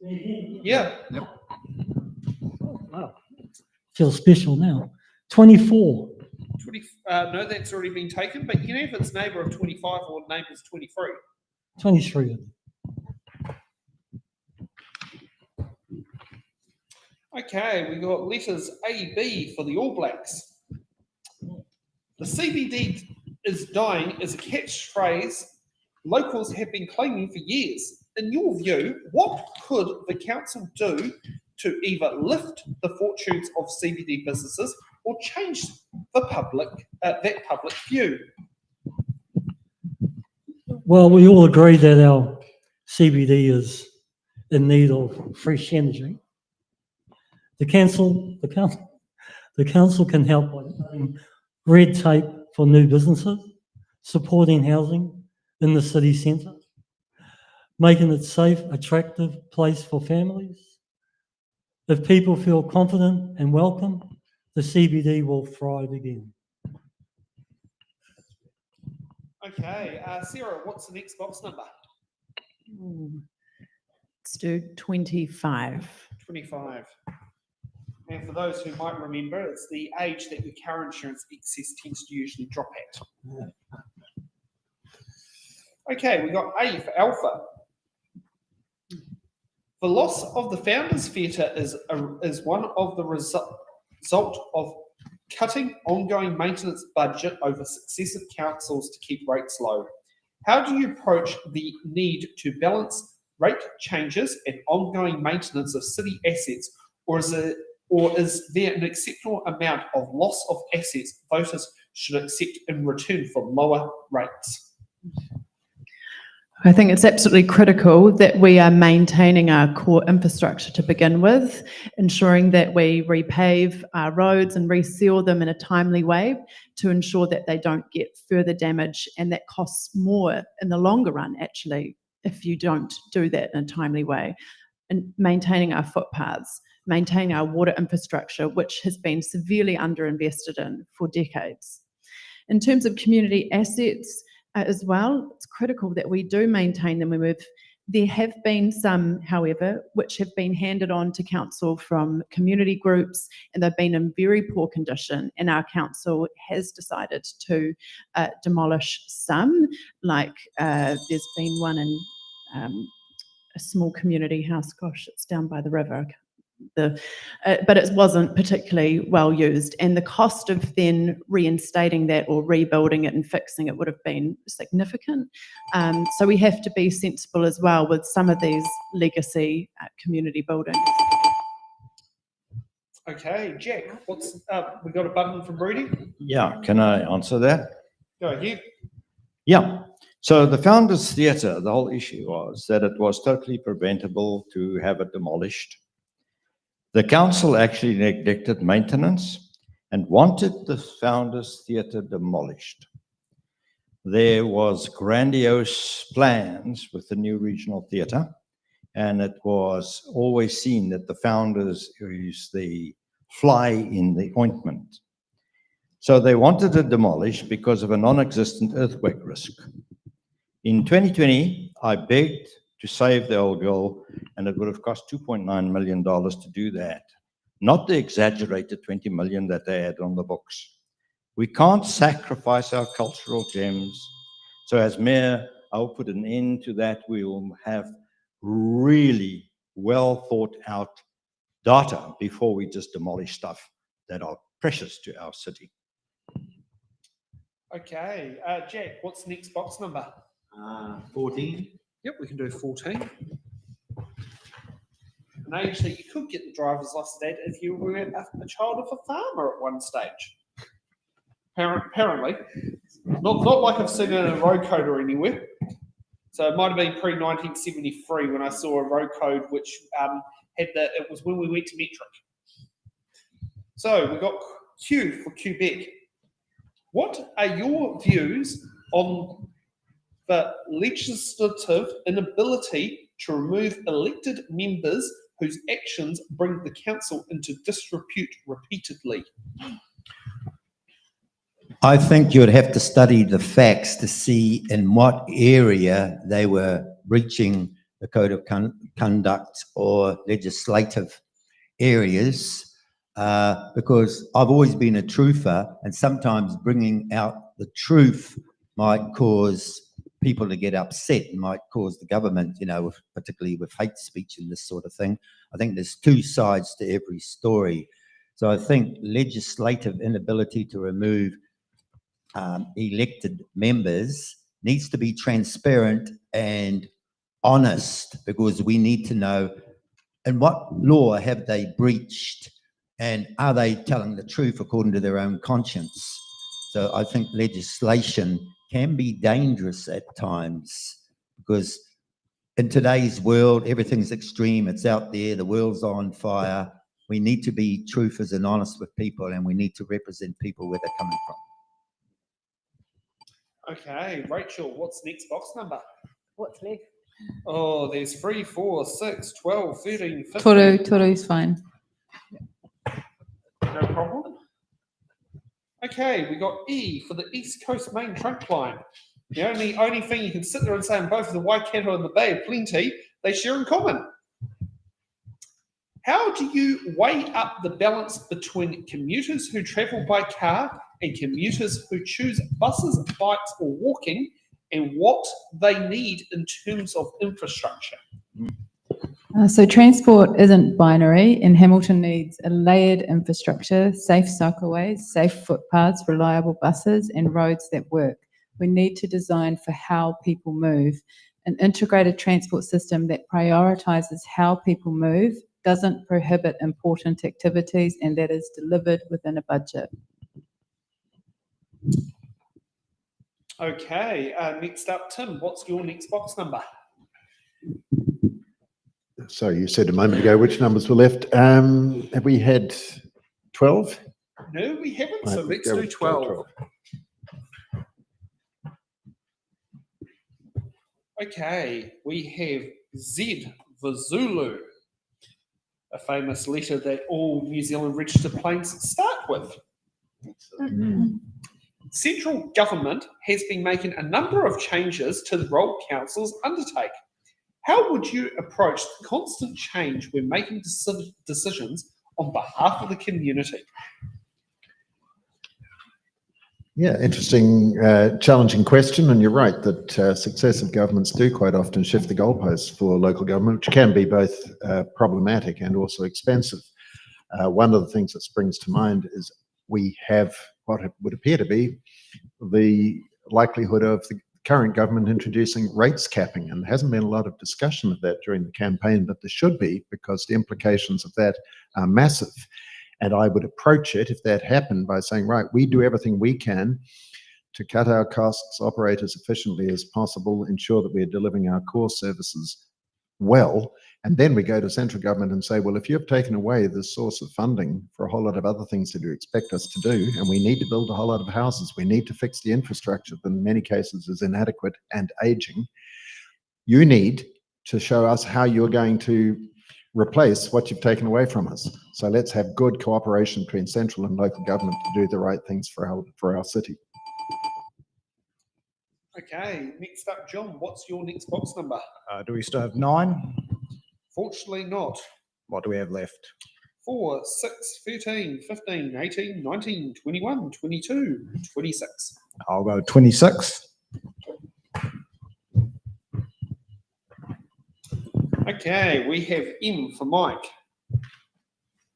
Yeah. Yep. Wow. Feels special now. 24. 20, no, that's already been taken, but you know if it's neighbour of 25 or neighbour's 23. 23. Okay, we got letters A, B for the All Blacks. The CBD is dying is a catchphrase locals have been claiming for years. In your view, what could the council do to either lift the fortunes of CBD businesses or change the that public view? Well, we all agree that our CBD is in need of fresh energy. The council can help by cutting red tape for new businesses, supporting housing in the city centre, making it safe, attractive place for families. If people feel confident and welcome, the CBD will thrive again. Okay, Sarah, what's the next box number? Let's do 25. 25. And for those who might remember, it's the age that your car insurance excess tends to usually drop at. Okay, we got A for Alpha. The loss of the Founders Theatre is one of the result of cutting ongoing maintenance budget over successive councils to keep rates low. How do you approach the need to balance rate changes and ongoing maintenance of city assets, or is there an acceptable amount of loss of assets voters should accept in return for lower rates? I think it's absolutely critical that we are maintaining our core infrastructure to begin with, ensuring that we repave our roads and reseal them in a timely way to ensure that they don't get further damage, and that costs more in the longer run, actually, if you don't do that in a timely way. And maintaining our footpaths, maintaining our water infrastructure, which has been severely underinvested in for decades. In terms of community assets, as well, it's critical that we do maintain them. There have been some, however, which have been handed on to council from community groups, and they've been in very poor condition, and our council has decided to demolish some, like there's been one in a small community house, gosh, it's down by the river, but it wasn't particularly well used, and the cost of then reinstating that or rebuilding it and fixing it would have been significant. So we have to be sensible as well with some of these legacy community buildings. Okay, Jack, we got a button from Rudy? Yeah, can I answer that? Go ahead. Yeah. So the Founders Theatre, the whole issue was that it was totally preventable to have it demolished. The council actually neglected maintenance and wanted the Founders Theatre demolished. There was grandiose plans with the new regional theatre, and it was always seen that the Founders is the fly in the ointment. So they wanted it demolished because of a non-existent earthquake risk. In 2020, I begged to save the old girl, and it would have cost $2.9 million to do that, not the exaggerated 20 million that they had on the books. We can't sacrifice our cultural gems. So as mayor, I'll put an end to that. We will have really well thought out data before we just demolish stuff that are precious to our city. Okay, Jack, what's the next box number? 14. Yep, we can do 14. And actually, you could get the driver's license dad if you were a child of a farmer at one stage. Apparently. Not like I've seen it in a road code or anywhere. So it might have been pre-1973 when I saw a road code which it was when we went to metric. So we've got Q for Quebec. What are your views on the legislative inability to remove elected members whose actions bring the council into disrepute repeatedly? I think you'd have to study the facts to see in what area they were breaching the code of conduct or legislative areas, because I've always been a truther, and sometimes bringing out the truth might cause people to get upset and might cause the government, you know, particularly with hate speech and this sort of thing. I think there's two sides to every story. So I think legislative inability to remove elected members needs to be transparent and honest, because we need to know in what law have they breached and are they telling the truth according to their own conscience. So I think legislation can be dangerous at times, because in today's world, everything's extreme. It's out there. The world's on fire. We need to be truthful and honest with people, and we need to represent people where they're coming from. Okay, Rachel, what's the next box number? What's left? Oh, there's 3, 4, 6, 12, 13, 15. Toru's fine. No problem. Okay, we got E for the East Coast Main Trunk Line. The only thing you can sit there and say on both of the Waikato and the Bay of Plenty, they share in common. How do you weigh up the balance between commuters who travel by car and commuters who choose buses, bikes, or walking, and what they need in terms of infrastructure? So transport isn't binary, and Hamilton needs a layered infrastructure, safe cycleways, safe footpaths, reliable buses, and roads that work. We need to design for how people move. An integrated transport system that prioritises how people move, doesn't prohibit important activities, and that is delivered within a budget. Okay, next up, Tim, what's your next box number? So you said a moment ago which numbers were left. Have we had 12? No, we haven't, so Right, let's go do with 12. Okay, we have Z for Zulu, a famous letter that all New Zealand registered planes start with. Central government has been making a number of changes to the role councils undertake. How would you approach the constant change when making decisions on behalf of the community? Yeah, interesting, challenging question. And you're right that successive governments do quite often shift the goalposts for local government, which can be both problematic and also expensive. One of the things that springs to mind is we have what would appear to be the likelihood of the current government introducing rates capping, and there hasn't been a lot of discussion of that during the campaign, but there should be, because the implications of that are massive. And I would approach it, if that happened, by saying, right, we do everything we can to cut our costs, operate as efficiently as possible, ensure that we're delivering our core services well. And then we go to central government and say, well, if you've taken away this source of funding for a whole lot of other things that you expect us to do, and we need to build a whole lot of houses, we need to fix the infrastructure that in many cases is inadequate and aging, you need to show us how you're going to replace what you've taken away from us. So let's have good cooperation between central and local government to do the right things for our city. Okay, next up, John, what's your next box number? Do we still have 9? Fortunately not. What do we have left? 4, 6, 13, 15, 18, 19, 21, 22, 26. I'll go 26. Okay, we have M for Mike.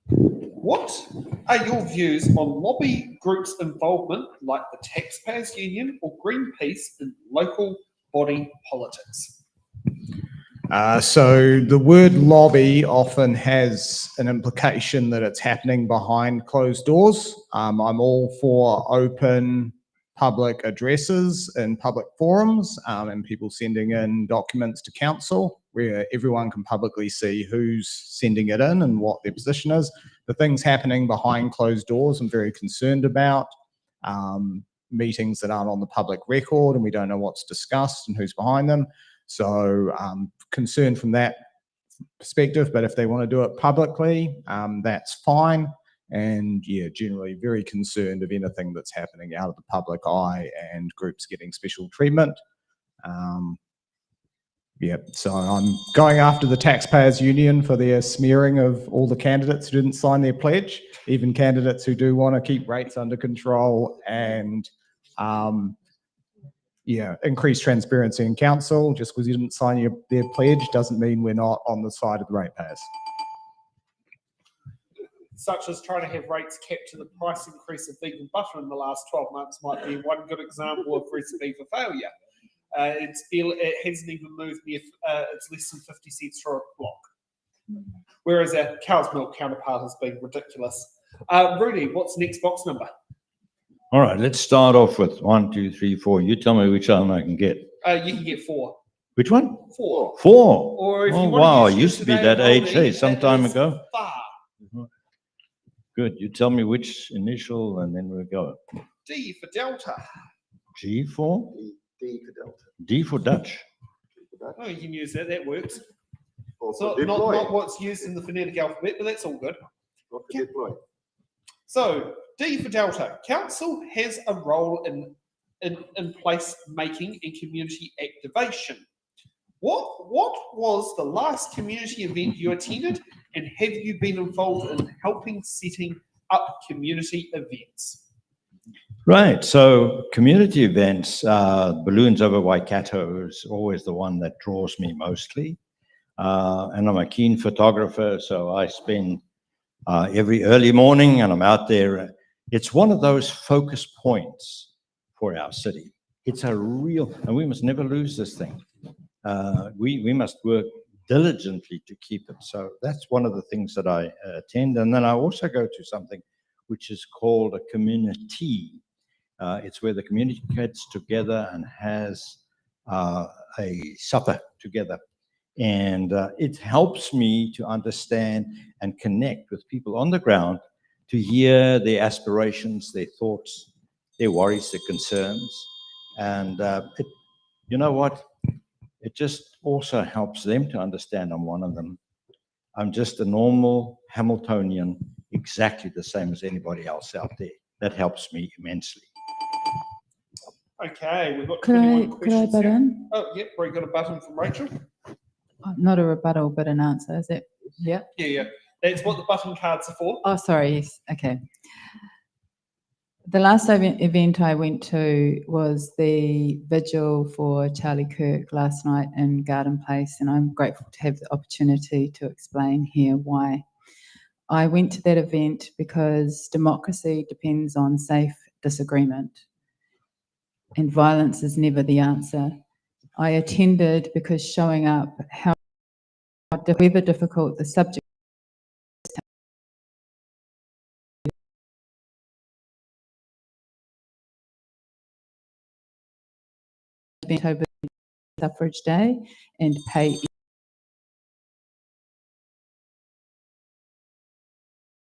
What are your views on lobby groups' involvement, like the Taxpayers Union or Greenpeace, in local body politics? So the word lobby often has an implication that it's happening behind closed doors. I'm all for open public addresses and public forums, and people sending in documents to council where everyone can publicly see who's sending it in and what their position is. The things happening behind closed doors I'm very concerned about. Meetings that aren't on the public record and we don't know what's discussed and who's behind them. So concerned from that perspective, but if they want to do it publicly, that's fine. And yeah, generally very concerned of anything that's happening out of the public eye and groups getting special treatment. Yeah, so I'm going after the Taxpayers Union for their smearing of all the candidates who didn't sign their pledge, even candidates who do want to keep rates under control and yeah, increase transparency in council. Just because you didn't sign their pledge doesn't mean we're not on the side of the ratepayers. Such as trying to have rates kept to the price increase of vegan butter in the last 12 months might be one good example of recipe for failure. It hasn't even moved near, it's less than 50 cents for a block. Whereas our cow's milk counterpart has been ridiculous. Rudy, what's the next box number? All right, let's start off with 1, 2, 3, 4. You tell me which one I can get. You can get 4. Which one? 4. 4. Or if Oh, you want wow, to it used to be that age, hey, some time ago. Far. Good, you tell me which initial and then we'll go. D for Delta. G for? D for Delta. D for Dutch. Oh, you can use that, that works. Also So not what's used in the phonetic alphabet, but that's all good. Not to deploy. So D for Delta. Council has a role in place making and community activation. What was the last community event you attended, and have you been involved in helping setting up community events? Right, so community events, balloons over Waikato is always the one that draws me mostly. And I'm a keen photographer, so I spend every early morning and I'm out there. It's one of those focus points for our city. It's a real, and we must never lose this thing. We must work diligently to keep it. So that's one of the things that I attend. And then I also go to something which is called a community. It's where the community gets together and has a supper together. And it helps me to understand and connect with people on the ground to hear their aspirations, their thoughts, their worries, their concerns. And you know what? It just also helps them to understand I'm one of them. I'm just a normal Hamiltonian, exactly the same as anybody else out there. That helps me immensely. Okay, we've got Could 21 I questions butt here. in? Oh, yep, we got a button from Rachel. Not a rebuttal, but an answer, is it? Yeah. Yeah. That's what the button cards are for. Oh, sorry. Yes. Okay. The last event I went to was the vigil for Charlie Kirk last night in Garden Place, and I'm grateful to have the opportunity to explain here why. I went to that event because democracy depends on safe disagreement, and violence is never the answer. I attended because showing up, however difficult the subject, event over suffrage day and pay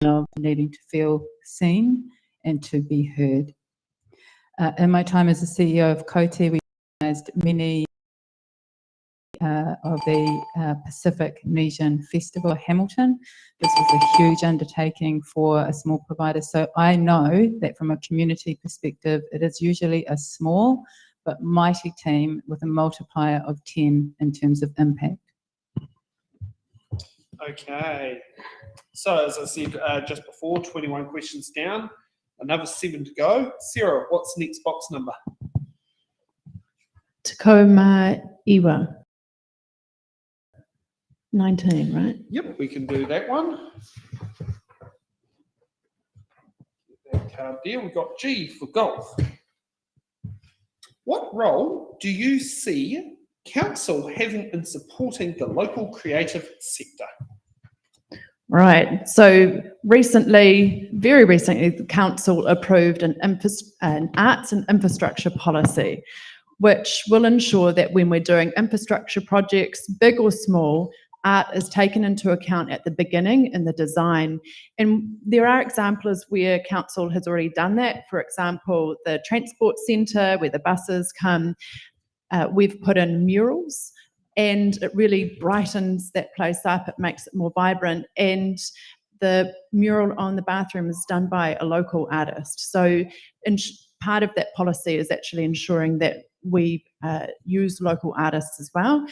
of needing to feel seen and to be heard. In my time as the CEO of COTE, we organised many of the Pacific Nation Festival Hamilton. This was a huge undertaking for a small provider. So I know that from a community perspective, it is usually a small but mighty team with a multiplier of 10 in terms of impact. Okay. So as I said just before, 21 questions down, another 7 to go. Sarah, what's the next box number? Tacoma Iwa. 19, right? Yep, we can do that one. That card there. We've got G for golf. What role do you see council having in supporting the local creative sector? Right. So recently, very recently, the council approved an arts and infrastructure policy, which will ensure that when we're doing infrastructure projects, big or small, art is taken into account at the beginning in the design. And there are examples where council has already done that. For example, the transport centre where the buses come, we've put in murals and it really brightens that place up. It makes it more vibrant. And the mural on the bathroom is done by a local artist. So part of that policy is actually ensuring that we use local artists as well,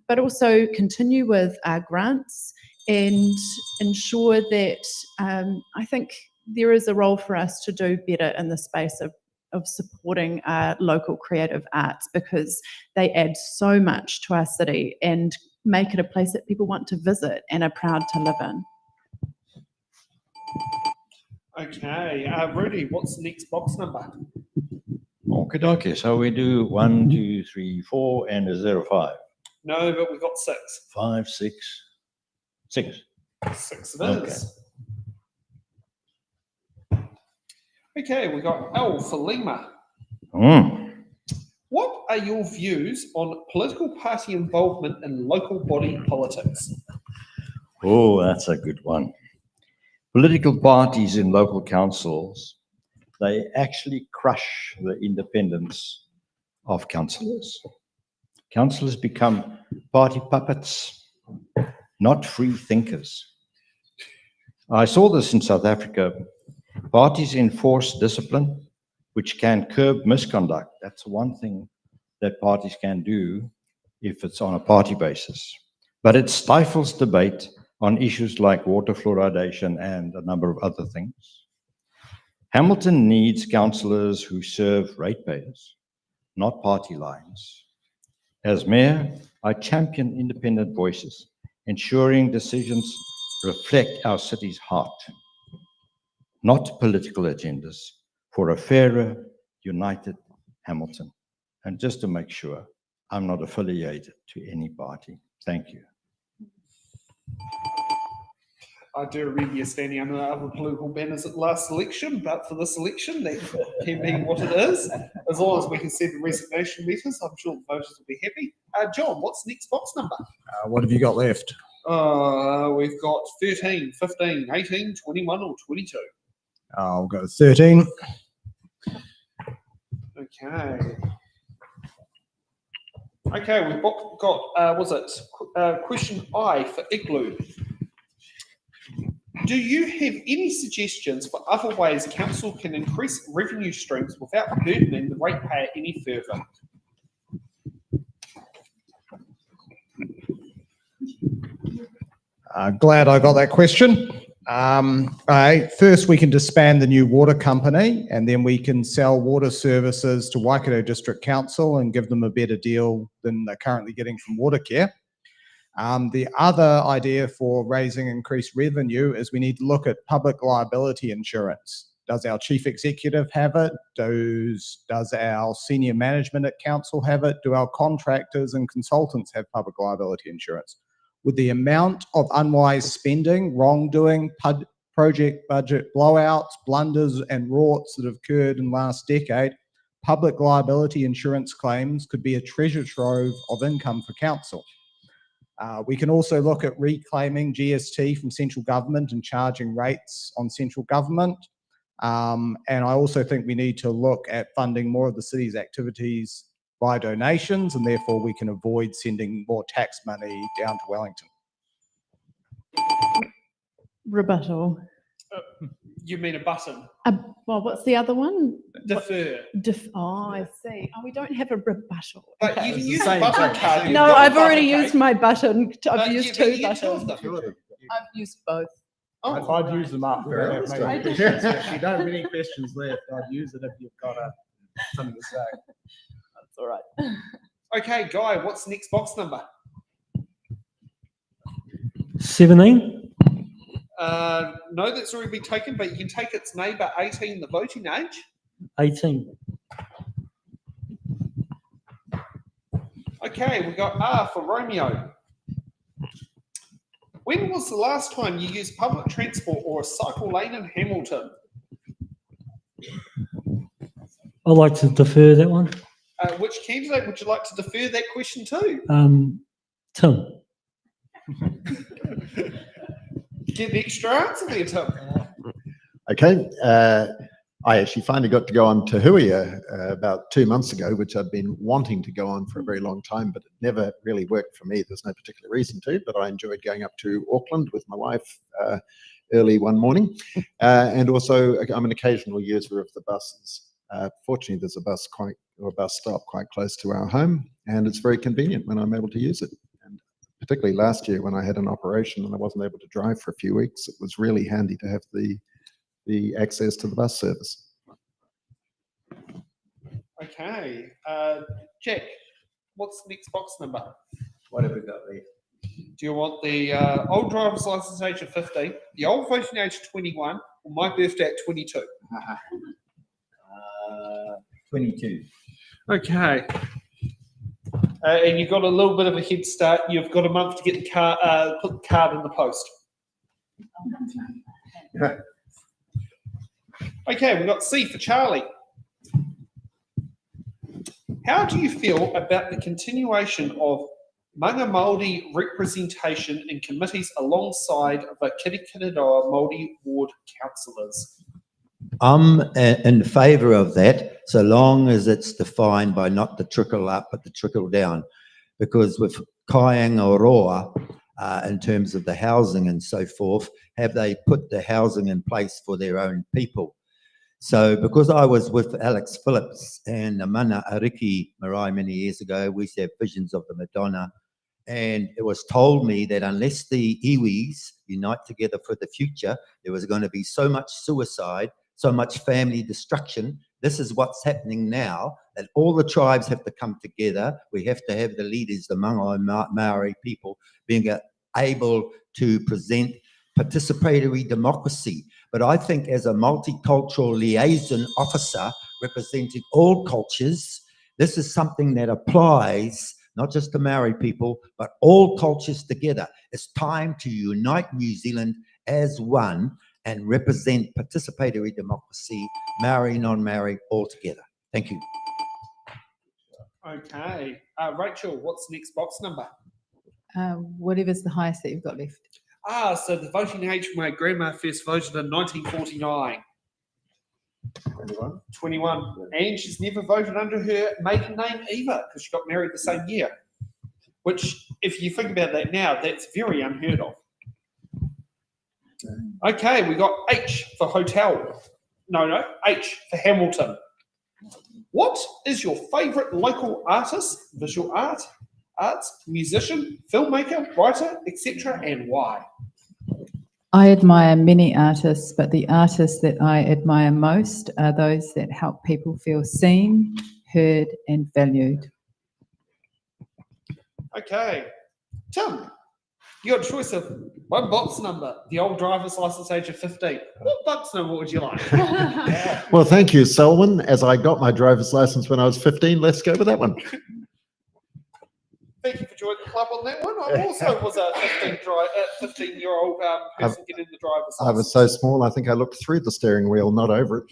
but also continue with our grants and ensure that I think there is a role for us to do better in the space of supporting local creative arts, because they add so much to our city and make it a place that people want to visit and are proud to live in. Okay, Rudy, what's the next box number? Okay, okay. So we do 1, 2, 3, 4, and is there a 5? No, but we've got 6. 5, 6, 6. 6 it is. Okay, we've got L for Lima. What are your views on political party involvement in local body politics? Oh, that's a good one. Political parties in local councils, they actually crush the independence of councillors. Councillors become party puppets, not free thinkers. I saw this in South Africa. Parties enforce discipline, which can curb misconduct. That's one thing that parties can do if it's on a party basis. But it stifles debate on issues like water fluoridation and a number of other things. Hamilton needs councillors who serve ratepayers, not party lines. As mayor, I champion independent voices, ensuring decisions reflect our city's heart, not political agendas, for a fairer, united Hamilton. And just to make sure, I'm not affiliated to any party. Thank you. I do remember you standing under other political banners at the last election, but for this election, that can be what it is. As long as we can send the resignation letters, I'm sure the voters will be happy. John, what's the next box number? What have you got left? We've got 13, 15, 18, 21, or 22. I'll go 13. Okay. Okay, we've got, question I for Igloo. Do you have any suggestions for other ways council can increase revenue streams without burdening the ratepayer any further? Glad I got that question. First, we can disband the new water company, and then we can sell water services to Waikato District Council and give them a better deal than they're currently getting from Watercare. The other idea for raising increased revenue is we need to look at public liability insurance. Does our chief executive have it? Does our senior management at council have it? Do our contractors and consultants have public liability insurance? With the amount of unwise spending, wrongdoing, project budget blowouts, blunders and rorts that have occurred in the last decade, public liability insurance claims could be a treasure trove of income for council. We can also look at reclaiming GST from central government and charging rates on central government. And I also think we need to look at funding more of the city's activities by donations, and therefore we can avoid sending more tax money down to Wellington. Rebuttal. You mean a button? Well, what's the other one? Defer. I see. Oh, we don't have a rebuttal. But Okay. you can use a button card. You've No, got a I've already button used card. my button. I've used But two you get two of buttons. them. I've used both. If I'd use them up, Very if nice. you don't have any questions left, I'd use it if you've got something to say. That's all right. Okay, Guy, what's the next box number? 17. No, that's already been taken, but you can take its neighbour, 18, the voting age. 18. Okay, we got R for Romeo. When was the last time you used public transport or a cycle lane in Hamilton? I'd like to defer that one. Which candidate would you like to defer that question to? Tim. Get the extra answer there, Tim. Okay, I actually finally got to go on to Huia about 2 months ago, which I'd been wanting to go on for a very long time, but it never really worked for me. There's no particular reason to, but I enjoyed going up to Auckland with my wife early one morning. And also, I'm an occasional user of the buses. Fortunately, there's a bus stop quite close to our home, and it's very convenient when I'm able to use it. And particularly last year when I had an operation and I wasn't able to drive for a few weeks, it was really handy to have the access to the bus service. Okay, Jack, what's the next box number? What have we got there? Do you want the old driver's license age of 15, the old voting age of 21, or my birthday at 22? 22. Okay. And you've got a little bit of a head start. You've got a month to get the card, put the card in the post. Okay, we've got C for Charlie. How do you feel about the continuation of Manga Māori representation in committees alongside the Kirikiriroa Māori ward councillors? I'm in favour of that, so long as it's defined by not the trickle up, but the trickle down. Because with Kaingaroa, in terms of the housing and so forth, have they put the housing in place for their own people? So because I was with Alex Phillips and Mana Ariki Marae many years ago, we used to have visions of the Madonna, and it was told me that unless the iwis unite together for the future, there was going to be so much suicide, so much family destruction. This is what's happening now, that all the tribes have to come together. We have to have the leaders, the Maori people, being able to present participatory democracy. But I think as a multicultural liaison officer representing all cultures, this is something that applies not just to Maori people, but all cultures together. It's time to unite New Zealand as one and represent participatory democracy, Maori, non-Maori, all together. Thank you. Okay. Rachel, what's the next box number? Whatever's the highest that you've got left. So the voting age when my grandma first voted in 1949. 21. 21. And she's never voted under her maiden name either, because she got married the same year. Which, if you think about that now, that's very unheard of. Okay, we got H for hotel. No, H for Hamilton. What is your favourite local artist, visual arts, musician, filmmaker, writer, etc., and why? I admire many artists, but the artists that I admire most are those that help people feel seen, heard, and valued. Okay, Tim, you got a choice of one box number, the old driver's license age of 15. What box number would you like? Well, thank you, Selwyn. As I got my driver's license when I was 15, let's go with that one. Thank you for joining the club on that one. I also was a 15-year-old person getting the driver's license. I was so small, I think I looked through the steering wheel, not over it.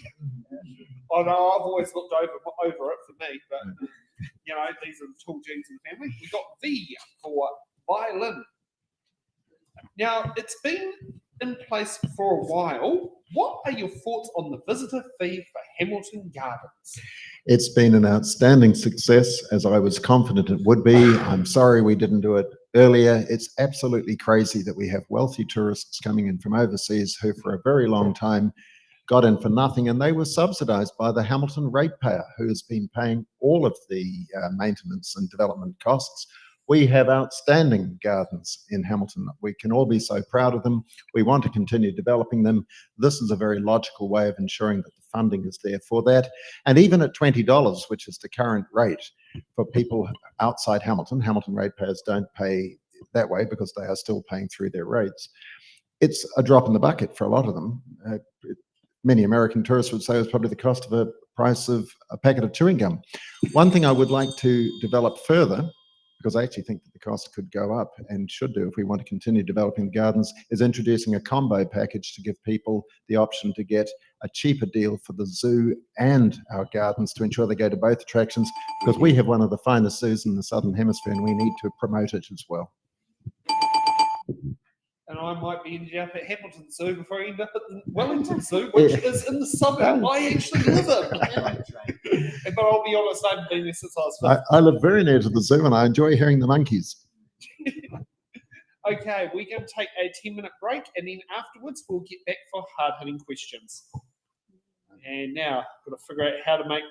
Oh no, I've always looked over it for me, but you know, these are the tall genes in the family. We got V for violin. Now, it's been in place for a while. What are your thoughts on the visitor fee for Hamilton Gardens? It's been an outstanding success, as I was confident it would be. I'm sorry we didn't do it earlier. It's absolutely crazy that we have wealthy tourists coming in from overseas who for a very long time got in for nothing, and they were subsidised by the Hamilton ratepayer, who has been paying all of the maintenance and development costs. We have outstanding gardens in Hamilton. We can all be so proud of them. We want to continue developing them. This is a very logical way of ensuring that the funding is there for that. And even at $20, which is the current rate for people outside Hamilton, Hamilton ratepayers don't pay that way because they are still paying through their rates. It's a drop in the bucket for a lot of them. Many American tourists would say it's probably the cost of a price of a packet of chewing gum. One thing I would like to develop further, because I actually think that the cost could go up and should do if we want to continue developing gardens, is introducing a combo package to give people the option to get a cheaper deal for the zoo and our gardens to ensure they go to both attractions, because we have one of the finest zoos in the Southern Hemisphere and we need to promote it as well. And I might be ending up at Hamilton Zoo before I end up at the Wellington Zoo, which is in the suburb I actually live in. But I'll be honest, I haven't been there since I was 15. I live very near to the zoo and I enjoy hearing the monkeys. Okay, we're going to take a 10-minute break, and then afterwards we'll get back for hard-hitting questions. And now I've got to figure out how to make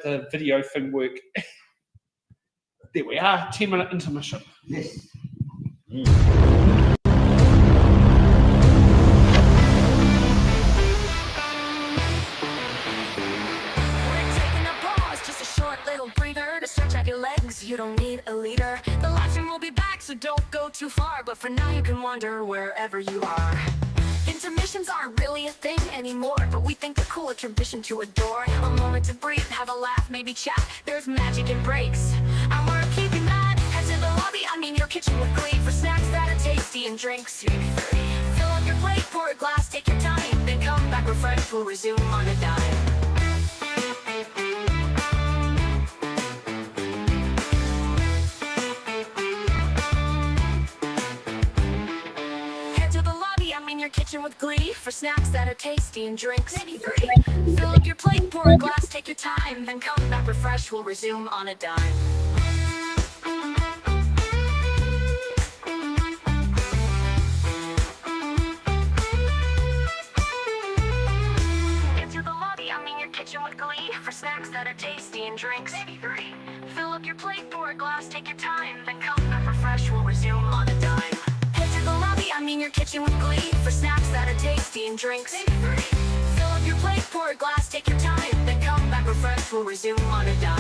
the video thing work. There we are, 10-minute intermission. Yes. Stretch out your legs, you don't need a leader. The live stream will be back, so don't go too far. But for now you can wander wherever you are. Intermissions aren't really a thing anymore, but we think they're cool, a tradition to adore. A moment to breathe, have a laugh, maybe chat. There's magic in breaks, and we're keeping that. Head to the lobby, I mean your kitchen with glee, for snacks that are tasty and drinks. Fill up your plate, pour a glass, take your time, then come back refreshed, we'll resume on a dime. Kitchen with glee, for snacks that are tasty and drinks. Fill up your plate, pour a glass, take your time, then come back refreshed, we'll resume on a dime. Into the lobby, I mean your kitchen with glee, for snacks that are tasty and drinks. Fill up your plate, pour a glass, take your time, then come back refreshed, we'll resume on a dime. I mean your kitchen with glee, for snacks that are tasty and drinks. Fill up your plate, pour a glass, take your time, then come back refreshed, we'll resume on a dime.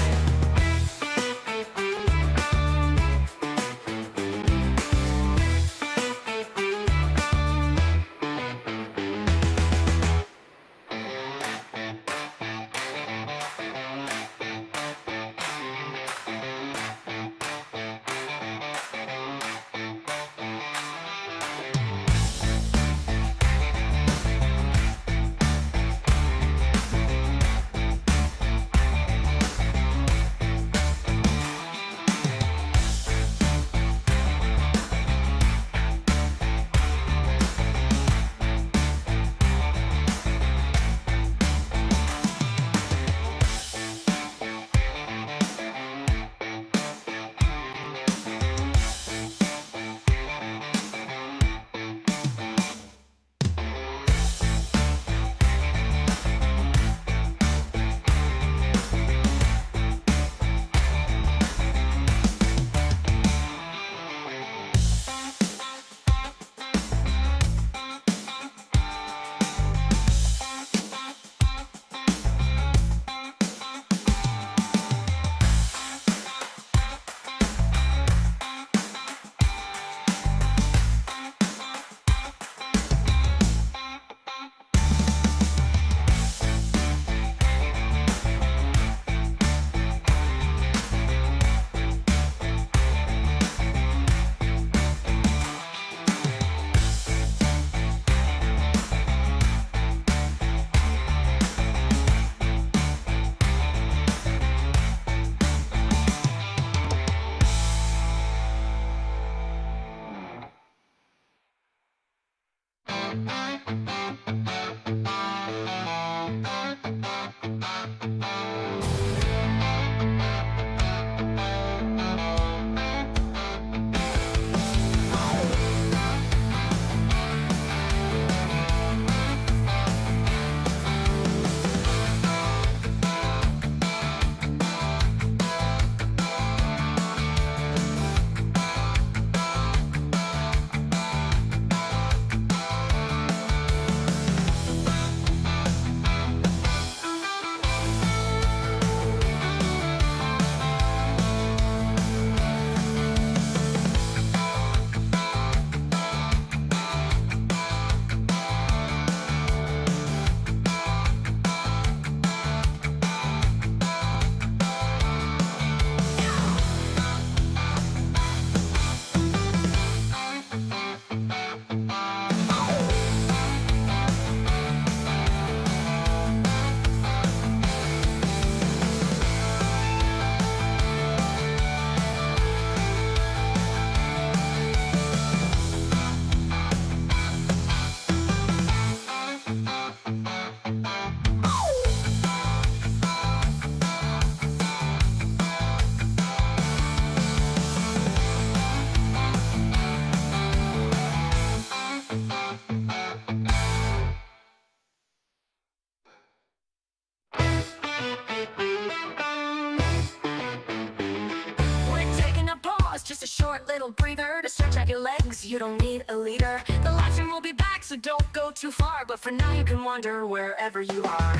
your legs, you don't need a leader. The live stream will be back, so don't go too far. But for now you can wander wherever you are.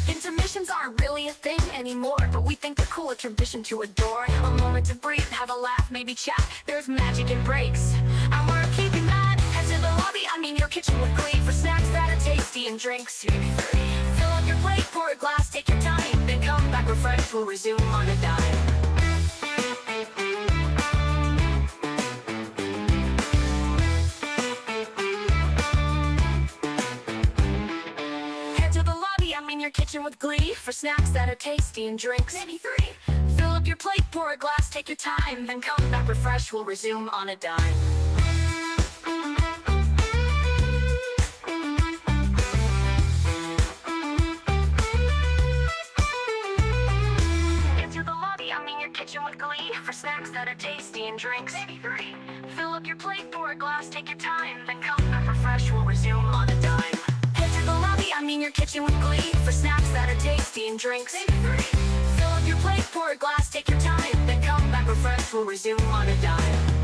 Intermissions aren't really a thing anymore, but we think they're cool, a tradition to adore. A moment to breathe, have a laugh, maybe chat. There's magic in breaks, and we're keeping that. Head to the lobby, I mean your kitchen with glee, for snacks that are tasty and drinks. Fill up your plate, pour a glass, take your time, then come back refreshed, we'll resume on a dime. Your kitchen with glee, for snacks that are tasty and drinks. Maybe 3. Fill up your plate, pour a glass, take your time, then come back refreshed, we'll resume on a dime. Into the lobby, I mean your kitchen with glee, for snacks that are tasty and drinks. Maybe 3. Fill up your plate, pour a glass, take your time, then come back refreshed, we'll resume on a dime. I mean your kitchen with glee, for snacks that are tasty and drinks. Maybe 3. Fill up your plate, pour a glass, take your time, then come back refreshed, we'll resume on a dime.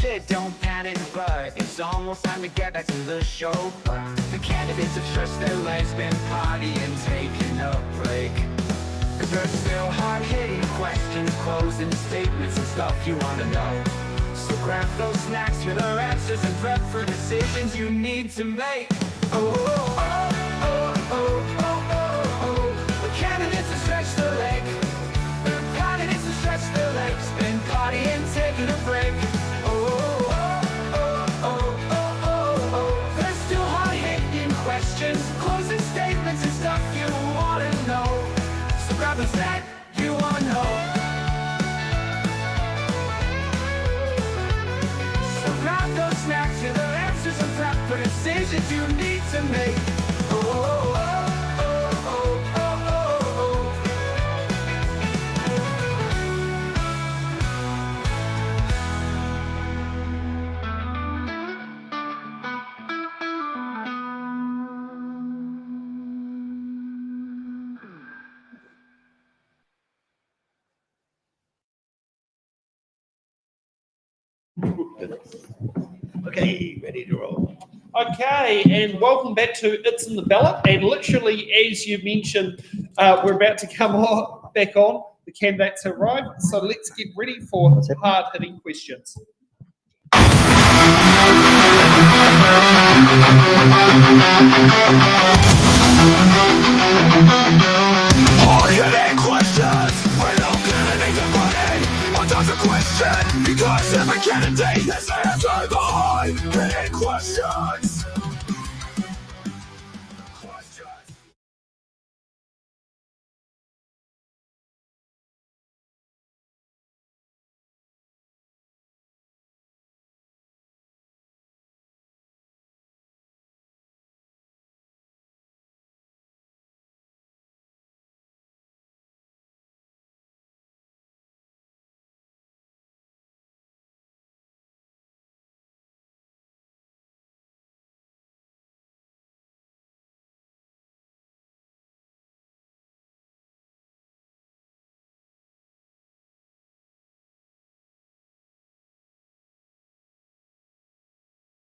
shit, don't panic, but it's almost time to get back to the show. The candidates have stretched their legs, been partying, taking a break. Cause there's still hard-hitting questions, closing statements and stuff you wanna know. So grab those snacks, hear their answers, and prep for decisions you need to make. Oh, oh, oh, oh, oh, oh, oh. The candidates have stretched their leg. The candidates have stretched their legs, been partying, taking a break. Oh, oh, oh, oh, oh, oh, oh. There's still hard-hitting questions, closing statements and stuff you wanna know. So grab the snack you wanna know. So grab those snacks, hear their answers, and prep for decisions you need to make. Oh, oh, oh, oh, oh, oh, oh, oh. Okay, ready to roll. Okay, and welcome back to It's in the Ballot. And literally, as you mentioned, we're about to come back on. The candidates have arrived, so let's get ready for hard-hitting questions. Hard-hitting questions. We're not gonna make the money. What does a question? Because every candidate has to answer the hard-hitting questions.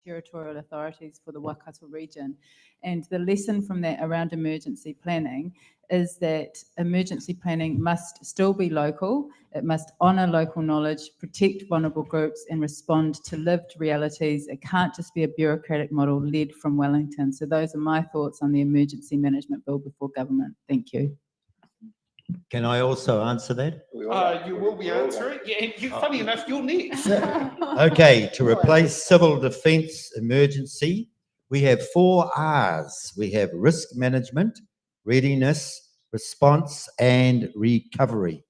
Territorial authorities for the Waikato region. And the lesson from that around emergency planning is that emergency planning must still be local. It must honour local knowledge, protect vulnerable groups and respond to lived realities. It can't just be a bureaucratic model led from Wellington. So those are my thoughts on the emergency management bill before government. Thank you. Can I also answer that? You will be answering. Yeah, and funny enough, you're next. Okay, to replace civil defence emergency, we have 4 R's. We have risk management, readiness, response, and recovery.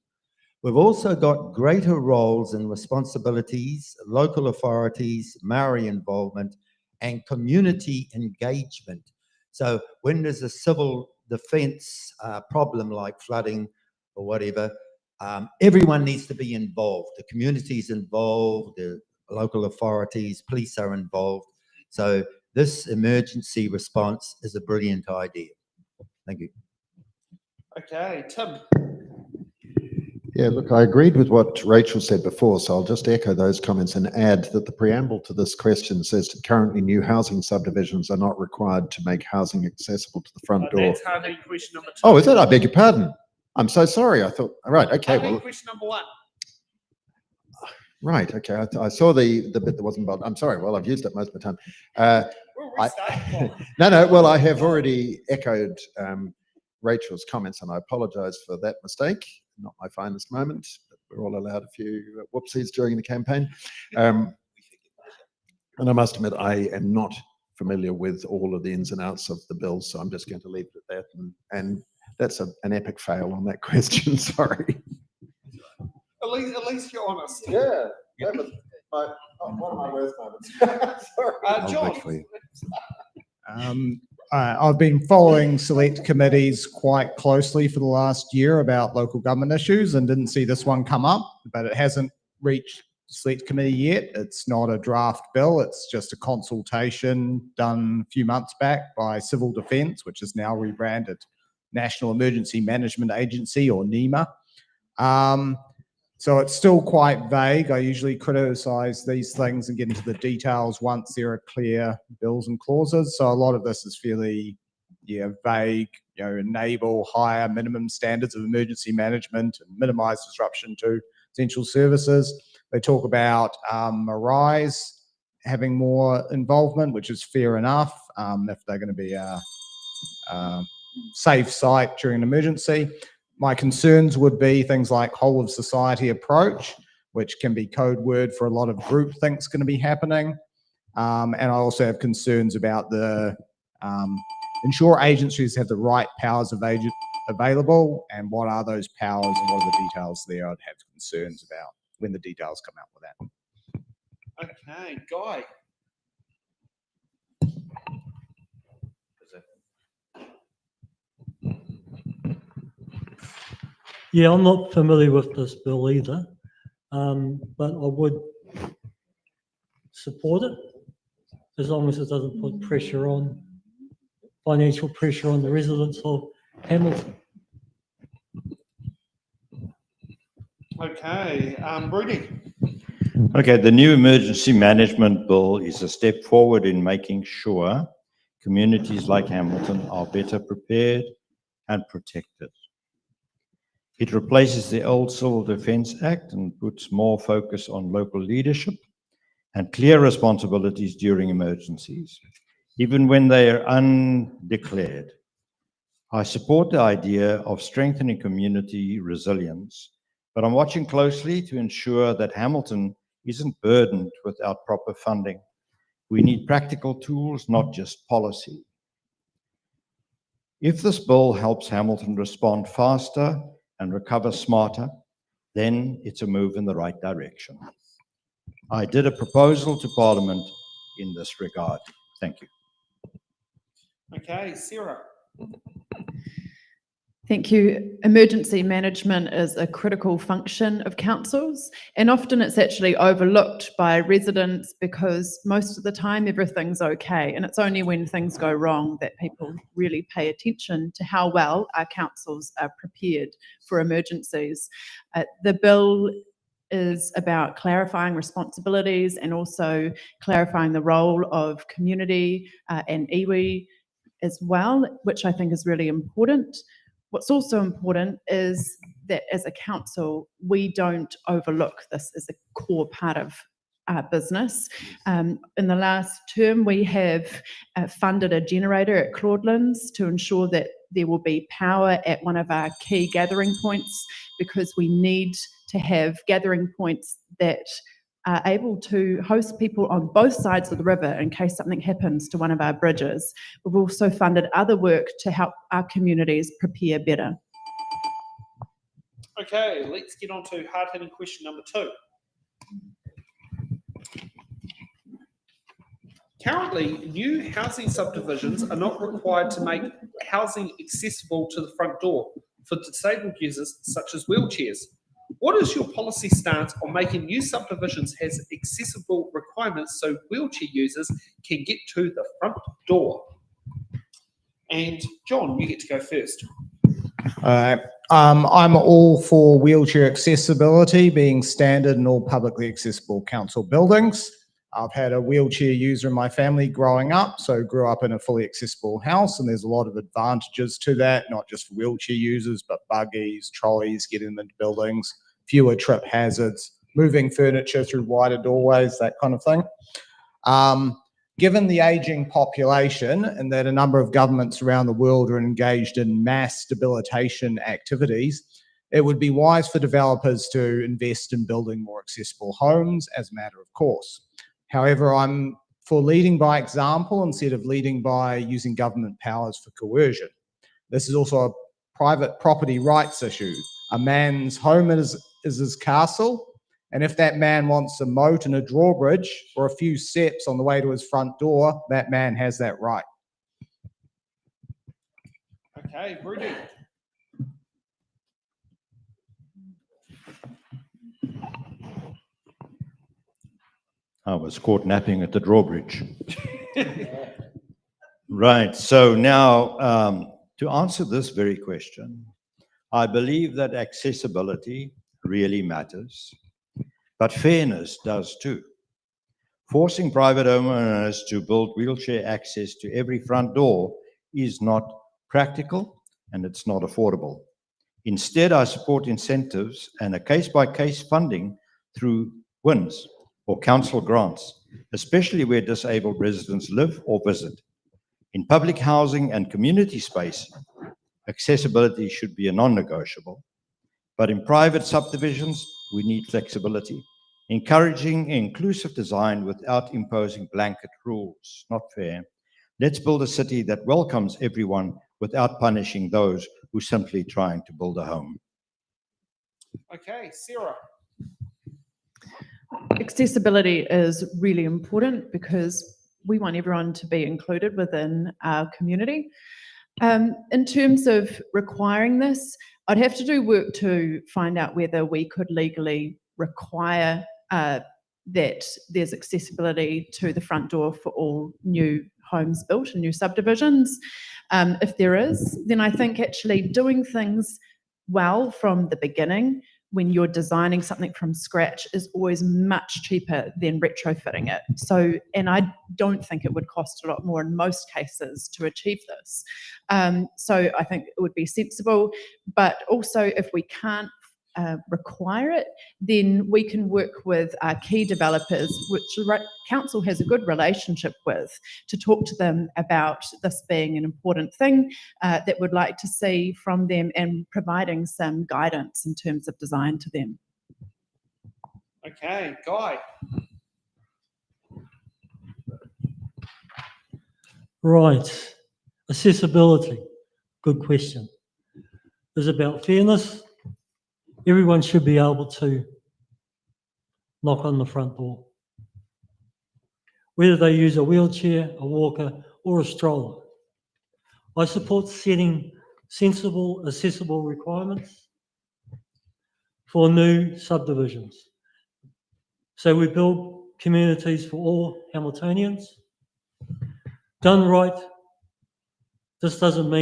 We've also got greater roles and responsibilities, local authorities, Maori involvement, and community engagement. So when there's a civil defence problem like flooding or whatever, everyone needs to be involved. The community's involved, the local authorities, police are involved. So this emergency response is a brilliant idea. Thank you. Okay, Tim. Yeah, look, I agreed with what Rachel said before, so I'll just echo those comments and add that the preamble to this question says that currently new housing subdivisions are not required to make housing accessible to the front door. That's hard-hitting question number 2. Oh, is that? I beg your pardon. I'm so sorry. I thought, all right, okay, Hard-hitting well, question number 1. right, okay. I saw the bit that wasn't bothered. I'm sorry. Well, I've used it most of the time. We'll restart. No, well, I have already echoed Rachel's comments, and I apologise for that mistake. Not my finest moment, but we're all allowed a few whoopsies during the campaign. And I must admit, I am not familiar with all of the ins and outs of the bill, so I'm just going to leave it at that. And that's an epic fail on that question. Sorry. At least you're honest. Yeah, that was one of my worst moments. Sorry. John. I've been following select committees quite closely for the last year about local government issues and didn't see this one come up, but it hasn't reached select committee yet. It's not a draft bill. It's just a consultation done a few months back by Civil Defence, which is now rebranded National Emergency Management Agency, or NEMA. So it's still quite vague. I usually criticise these things and get into the details once there are clear bills and clauses. So a lot of this is fairly, vague, enable higher minimum standards of emergency management and minimise disruption to essential services. They talk about Arise having more involvement, which is fair enough if they're going to be a safe site during an emergency. My concerns would be things like whole of society approach, which can be code word for a lot of group things going to be happening. And I also have concerns about the ensure agencies have the right powers available, and what are those powers and what are the details there. I'd have concerns about when the details come out with that. Okay, Guy. Yeah, I'm not familiar with this bill either, but I would support it as long as it doesn't put financial pressure on the residents of Hamilton. Okay, Rudy. Okay, the new emergency management bill is a step forward in making sure communities like Hamilton are better prepared and protected. It replaces the old Civil Defence Act and puts more focus on local leadership and clear responsibilities during emergencies, even when they are undeclared. I support the idea of strengthening community resilience, but I'm watching closely to ensure that Hamilton isn't burdened without proper funding. We need practical tools, not just policy. If this bill helps Hamilton respond faster and recover smarter, then it's a move in the right direction. I did a proposal to Parliament in this regard. Thank you. Okay, Sarah. Thank you. Emergency management is a critical function of councils, and often it's actually overlooked by residents because most of the time everything's okay, and it's only when things go wrong that people really pay attention to how well our councils are prepared for emergencies. The bill is about clarifying responsibilities and also clarifying the role of community and iwi as well, which I think is really important. What's also important is that as a council, we don't overlook this as a core part of our business. In the last term, we have funded a generator at Claudelands to ensure that there will be power at one of our key gathering points, because we need to have gathering points that are able to host people on both sides of the river in case something happens to one of our bridges. We've also funded other work to help our communities prepare better. Okay, let's get on to hard-hitting question number 2. Currently, new housing subdivisions are not required to make housing accessible to the front door for disabled users such as wheelchairs. What is your policy stance on making new subdivisions has accessible requirements so wheelchair users can get to the front door? And John, you get to go first. I'm all for wheelchair accessibility being standard in all publicly accessible council buildings. I've had a wheelchair user in my family growing up, so grew up in a fully accessible house, and there's a lot of advantages to that, not just for wheelchair users, but buggies, trolleys, getting them into buildings, fewer trip hazards, moving furniture through wider doorways, that kind of thing. Given the aging population and that a number of governments around the world are engaged in mass debilitation activities, it would be wise for developers to invest in building more accessible homes as a matter of course. However, I'm for leading by example instead of leading by using government powers for coercion. This is also a private property rights issue. A man's home is his castle, and if that man wants a moat and a drawbridge or a few steps on the way to his front door, that man has that right. Okay, Rudy. I was caught napping at the drawbridge. Right, so now to answer this very question, I believe that accessibility really matters, but fairness does too. Forcing private homeowners to build wheelchair access to every front door is not practical and it's not affordable. Instead, I support incentives and a case-by-case funding through WINS or council grants, especially where disabled residents live or visit. In public housing and community space, accessibility should be a non-negotiable. But in private subdivisions, we need flexibility, encouraging inclusive design without imposing blanket rules. Not fair. Let's build a city that welcomes everyone without punishing those who are simply trying to build a home. Okay, Sarah. Accessibility is really important because we want everyone to be included within our community. In terms of requiring this, I'd have to do work to find out whether we could legally require that there's accessibility to the front door for all new homes built and new subdivisions. If there is, then I think actually doing things well from the beginning when you're designing something from scratch is always much cheaper than retrofitting it. So, and I don't think it would cost a lot more in most cases to achieve this. So I think it would be sensible, but also if we can't require it, then we can work with key developers, which the council has a good relationship with, to talk to them about this being an important thing that we'd like to see from them, and providing some guidance in terms of design to them. Okay, Guy. Right. Accessibility. Good question. It's about fairness. Everyone should be able to knock on the front door, whether they use a wheelchair, a walker, or a stroller. I support setting sensible, accessible requirements for new subdivisions. So we build communities for all Hamiltonians. Done right, this doesn't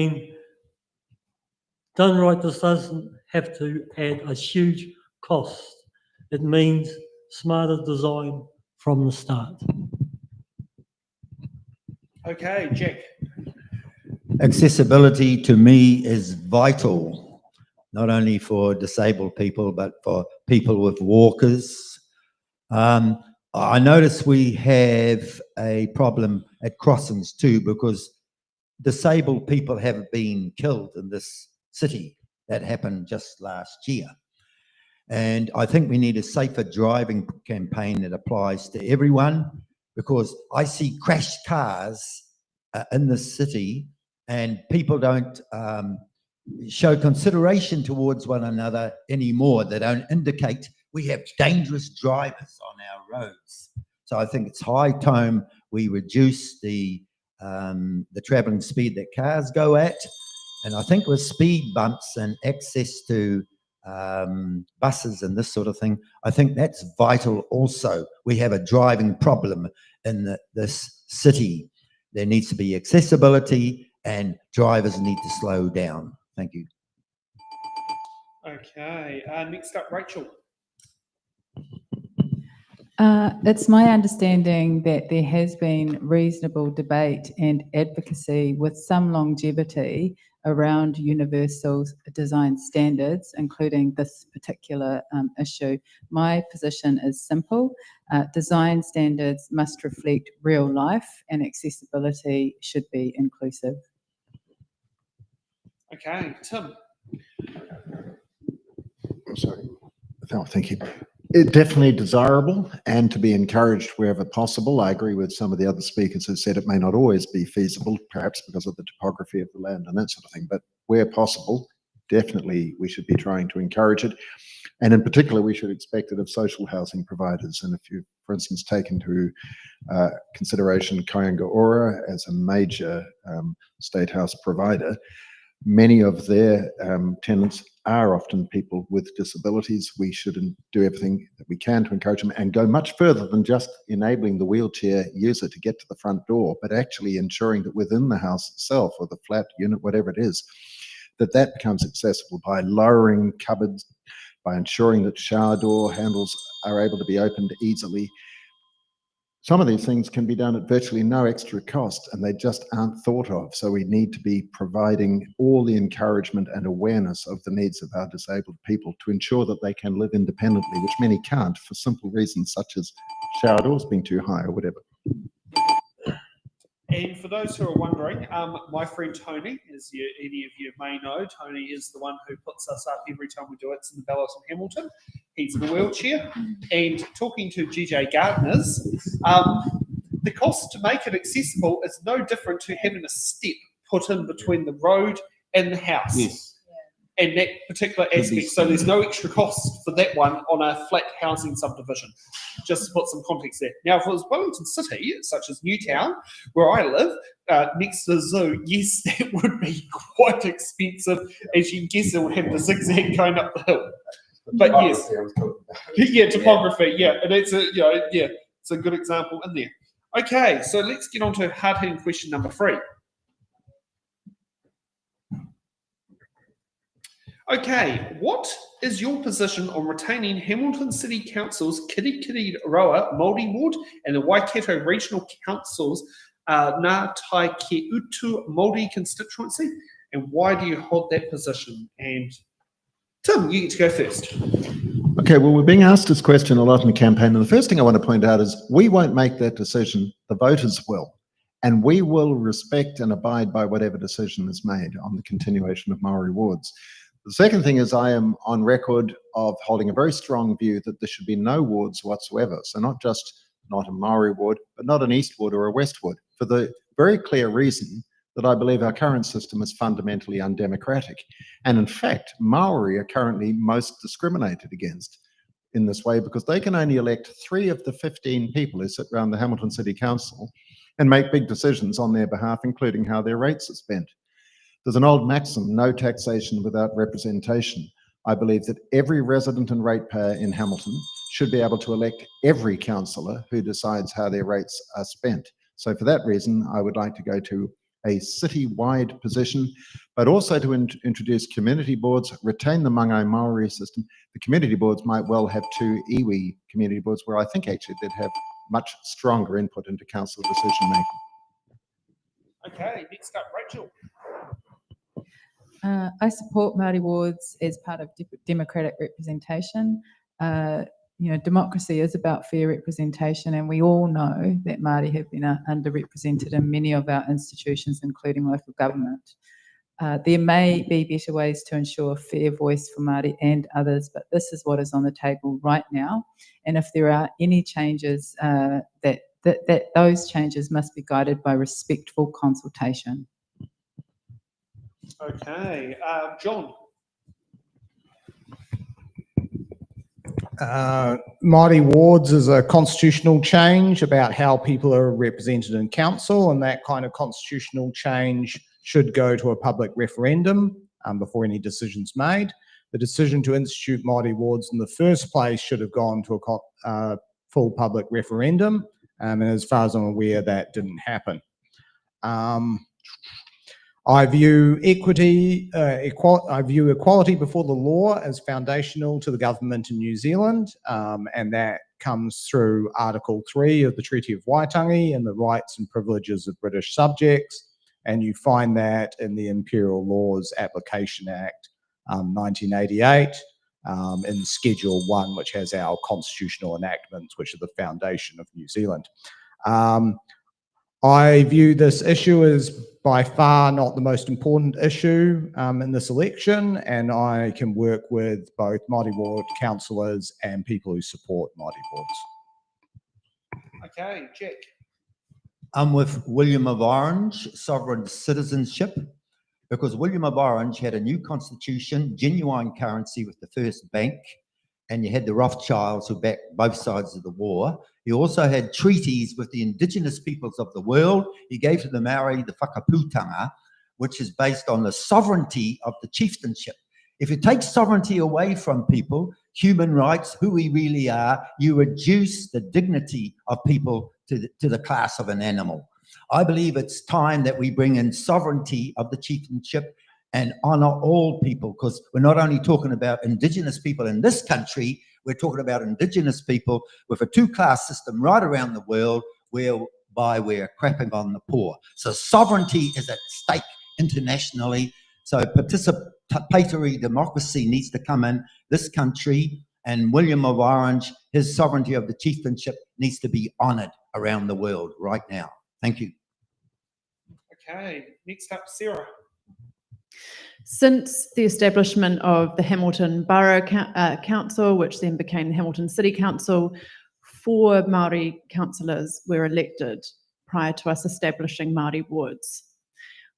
have to add a huge cost. It means smarter design from the start. Okay, Jack. Accessibility to me is vital, not only for disabled people, but for people with walkers. I notice we have a problem at crossings too, because disabled people have been killed in this city. That happened just last year. And I think we need a safer driving campaign that applies to everyone, because I see crashed cars in this city, and people don't show consideration towards one another anymore. They don't indicate we have dangerous drivers on our roads. So I think it's high time we reduce the traveling speed that cars go at. And I think with speed bumps and access to buses and this sort of thing, I think that's vital also. We have a driving problem in this city. There needs to be accessibility, and drivers need to slow down. Thank you. Okay, next up, Rachel. It's my understanding that there has been reasonable debate and advocacy with some longevity around universal design standards, including this particular issue. My position is simple. Design standards must reflect real life, and accessibility should be inclusive. Okay, Tim. I'm sorry. Oh, thank you. It's definitely desirable and to be encouraged wherever possible. I agree with some of the other speakers who said it may not always be feasible, perhaps because of the topography of the land and that sort of thing, but where possible, definitely we should be trying to encourage it. And in particular, we should expect it of social housing providers. And if you, for instance, take into consideration Kayunga Ora as a major state house provider, many of their tenants are often people with disabilities. We should do everything that we can to encourage them, and go much further than just enabling the wheelchair user to get to the front door, but actually ensuring that within the house itself, or the flat unit, whatever it is, that becomes accessible by lowering cupboards, by ensuring that shower door handles are able to be opened easily. Some of these things can be done at virtually no extra cost, and they just aren't thought of. So we need to be providing all the encouragement and awareness of the needs of our disabled people to ensure that they can live independently, which many can't for simple reasons such as shower doors being too high or whatever. And for those who are wondering, my friend Tony, as any of you may know, Tony is the one who puts us up every time we do it in the Ballot in Hamilton. He's in a wheelchair. And talking to GJ Gardeners, the cost to make it accessible is no different to having a step put in between the road and the house. Yes. And that particular aspect, so there's no extra cost for that one on a flat housing subdivision, just to put some context there. Now, if it was Wellington City, such as Newtown, where I live, next to the zoo, yes, that would be quite expensive. As you can guess, it would have the zigzag going up the hill. But yes, yeah, topography, yeah, and it's a, it's a good example in there. Okay, so let's get on to hard-hitting question number 3. Okay, what is your position on retaining Hamilton City Council's Kirikiriroa Māori Ward and the Waikato Regional Council's Ngā Tai Ke Utu Māori constituency? And why do you hold that position? And Tim, you get to go first. Okay, well, we're being asked this question a lot in the campaign, and the first thing I want to point out is we won't make that decision, the voters will. And we will respect and abide by whatever decision is made on the continuation of Maori wards. The second thing is I am on record of holding a very strong view that there should be no wards whatsoever. So not just not a Maori ward, but not an East ward or a West ward, for the very clear reason that I believe our current system is fundamentally undemocratic. And in fact, Maori are currently most discriminated against in this way because they can only elect 3 of the 15 people who sit around the Hamilton City Council and make big decisions on their behalf, including how their rates are spent. There's an old maxim, no taxation without representation. I believe that every resident and ratepayer in Hamilton should be able to elect every councillor who decides how their rates are spent. So for that reason, I would like to go to a city-wide position, but also to introduce community boards, retain the Mangai Maori system. The community boards might well have 2 iwi community boards where I think actually they'd have much stronger input into council decision making. Okay, next up, Rachel. I support Māori wards as part of democratic representation. Democracy is about fair representation, and we all know that Māori have been underrepresented in many of our institutions, including local government. There may be better ways to ensure fair voice for Māori and others, but this is what is on the table right now. And if there are any changes, that those changes must be guided by respectful consultation. Okay, John. Māori wards is a constitutional change about how people are represented in council, and that kind of constitutional change should go to a public referendum before any decision's made. The decision to institute Māori wards in the first place should have gone to a full public referendum, and as far as I'm aware, that didn't happen. I view equality before the law as foundational to the government in New Zealand, and that comes through Article 3 of the Treaty of Waitangi and the rights and privileges of British subjects, and you find that in the Imperial Laws Application Act 1988 in Schedule 1, which has our constitutional enactments, which are the foundation of New Zealand. I view this issue as by far not the most important issue in this election, and I can work with both Māori ward councillors and people who support Māori wards. Okay, Jack. I'm with William of Orange, sovereign citizenship, because William of Orange had a new constitution, genuine currency with the first bank, and you had the Rothschilds who backed both sides of the war. He also had treaties with the indigenous peoples of the world. He gave to the Maori the whakaputanga, which is based on the sovereignty of the chieftainship. If you take sovereignty away from people, human rights, who we really are, you reduce the dignity of people to the class of an animal. I believe it's time that we bring in sovereignty of the chieftainship and honor all people, because we're not only talking about indigenous people in this country, we're talking about indigenous people with a 2-class system right around the world whereby we're crapping on the poor. So sovereignty is at stake internationally. So participatory democracy needs to come in this country, and William of Orange, his sovereignty of the chieftainship needs to be honored around the world right now. Thank you. Okay, next up, Sarah. Since the establishment of the Hamilton Borough Council, which then became the Hamilton City Council, 4 Māori councillors were elected prior to us establishing Māori wards.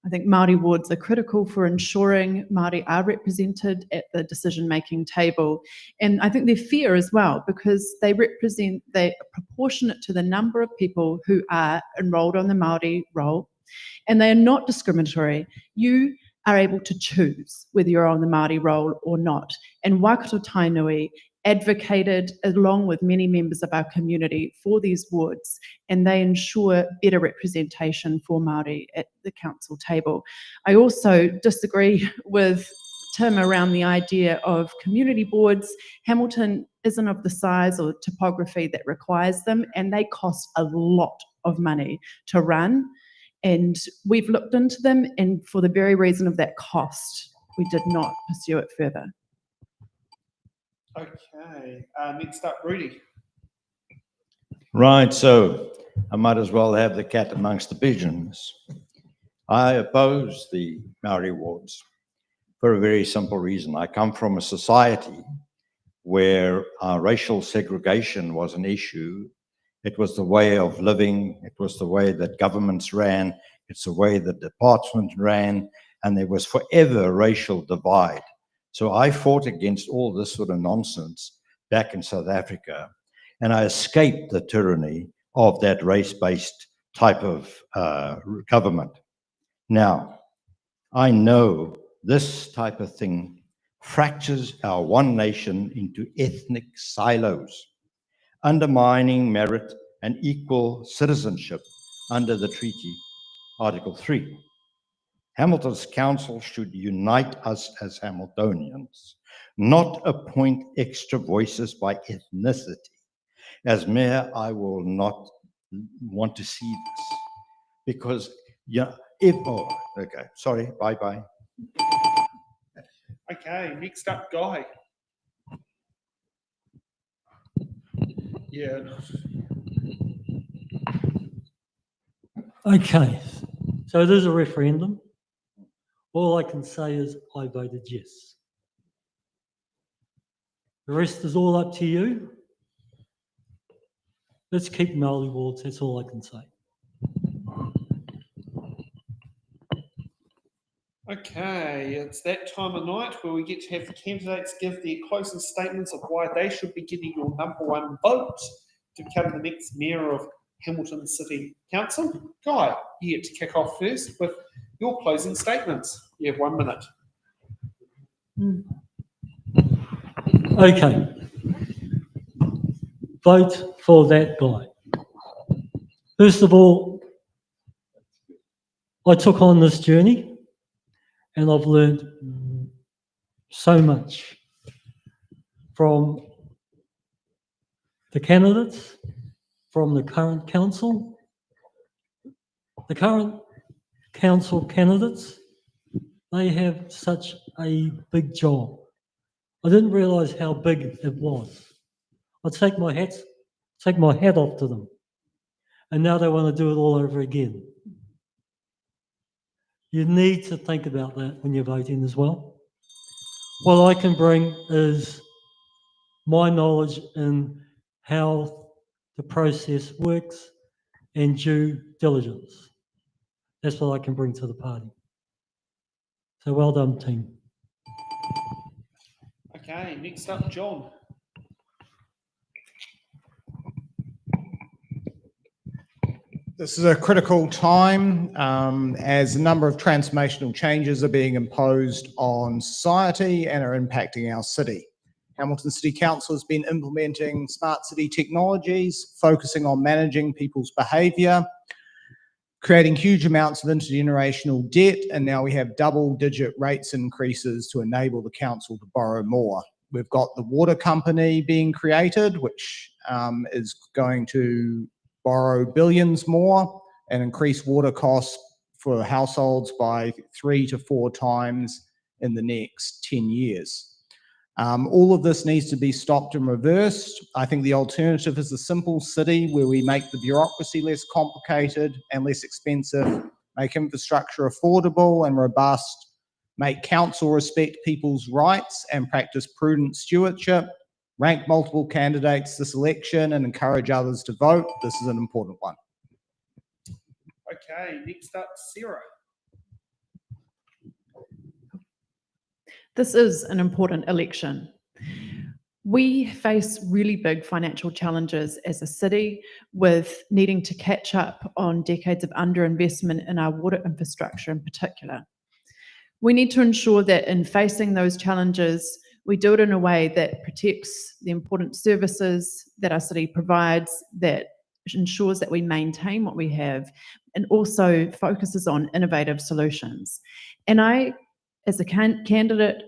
I think Māori wards are critical for ensuring Māori are represented at the decision-making table. And I think they're fair as well, because they are proportionate to the number of people who are enrolled on the Māori roll, and they are not discriminatory. You are able to choose whether you're on the Māori roll or not. And Waikato Tainui advocated, along with many members of our community, for these wards, and they ensure better representation for Māori at the council table. I also disagree with Tim around the idea of community boards. Hamilton isn't of the size or topography that requires them, and they cost a lot of money to run. And we've looked into them, and for the very reason of that cost, we did not pursue it further. Okay, next up, Rudy. Right, so I might as well have the cat amongst the pigeons. I oppose the Maori wards for a very simple reason. I come from a society where racial segregation was an issue. It was the way of living. It was the way that governments ran. It's the way that departments ran, and there was forever a racial divide. So I fought against all this sort of nonsense back in South Africa, and I escaped the tyranny of that race-based type of government. Now, I know this type of thing fractures our one nation into ethnic silos, undermining merit and equal citizenship under the treaty, Article 3. Hamilton's council should unite us as Hamiltonians, not appoint extra voices by ethnicity. As mayor, I will not want to see this because, okay, sorry, bye-bye. Okay, next up, Guy. Yeah. Okay, so there's a referendum. All I can say is I voted yes. The rest is all up to you. Let's keep Maori wards, that's all I can say. Okay, it's that time of night where we get to have the candidates give their closing statements of why they should be getting your #1 vote to become the next mayor of Hamilton City Council. Guy, you get to kick off first with your closing statements. You have 1 minute. Okay. Vote for that guy. First of all, I took on this journey and I've learned so much from the candidates, from the current council. The current council candidates, they have such a big job. I didn't realise how big it was. I take my hat off to them. And now they want to do it all over again. You need to think about that when you're voting as well. What I can bring is my knowledge in how the process works and due diligence. That's what I can bring to the party. So well done, team. Okay, next up, John. This is a critical time as a number of transformational changes are being imposed on society and are impacting our city. Hamilton City Council has been implementing smart city technologies, focusing on managing people's behaviour, creating huge amounts of intergenerational debt, and now we have double-digit rates increases to enable the council to borrow more. We've got the water company being created, which is going to borrow billions more and increase water costs for households by 3 to 4 times in the next 10 years. All of this needs to be stopped and reversed. I think the alternative is a simple city where we make the bureaucracy less complicated and less expensive, make infrastructure affordable and robust, make council respect people's rights and practice prudent stewardship, rank multiple candidates this election and encourage others to vote. This is an important one. Okay, next up, Sarah. This is an important election. We face really big financial challenges as a city with needing to catch up on decades of underinvestment in our water infrastructure in particular. We need to ensure that in facing those challenges, we do it in a way that protects the important services that our city provides, that ensures that we maintain what we have, and also focuses on innovative solutions. And I, as a candidate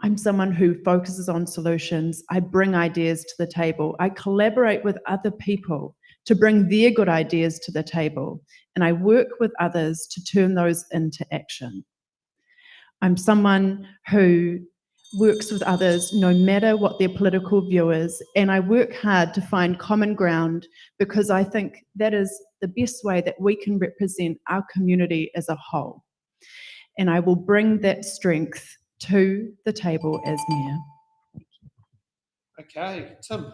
I'm someone who focuses on solutions. I bring ideas to the table. I collaborate with other people to bring their good ideas to the table, and I work with others to turn those into action. I'm someone who works with others no matter what their political view is, and I work hard to find common ground because I think that is the best way that we can represent our community as a whole. And I will bring that strength to the table as mayor. Okay, Tim.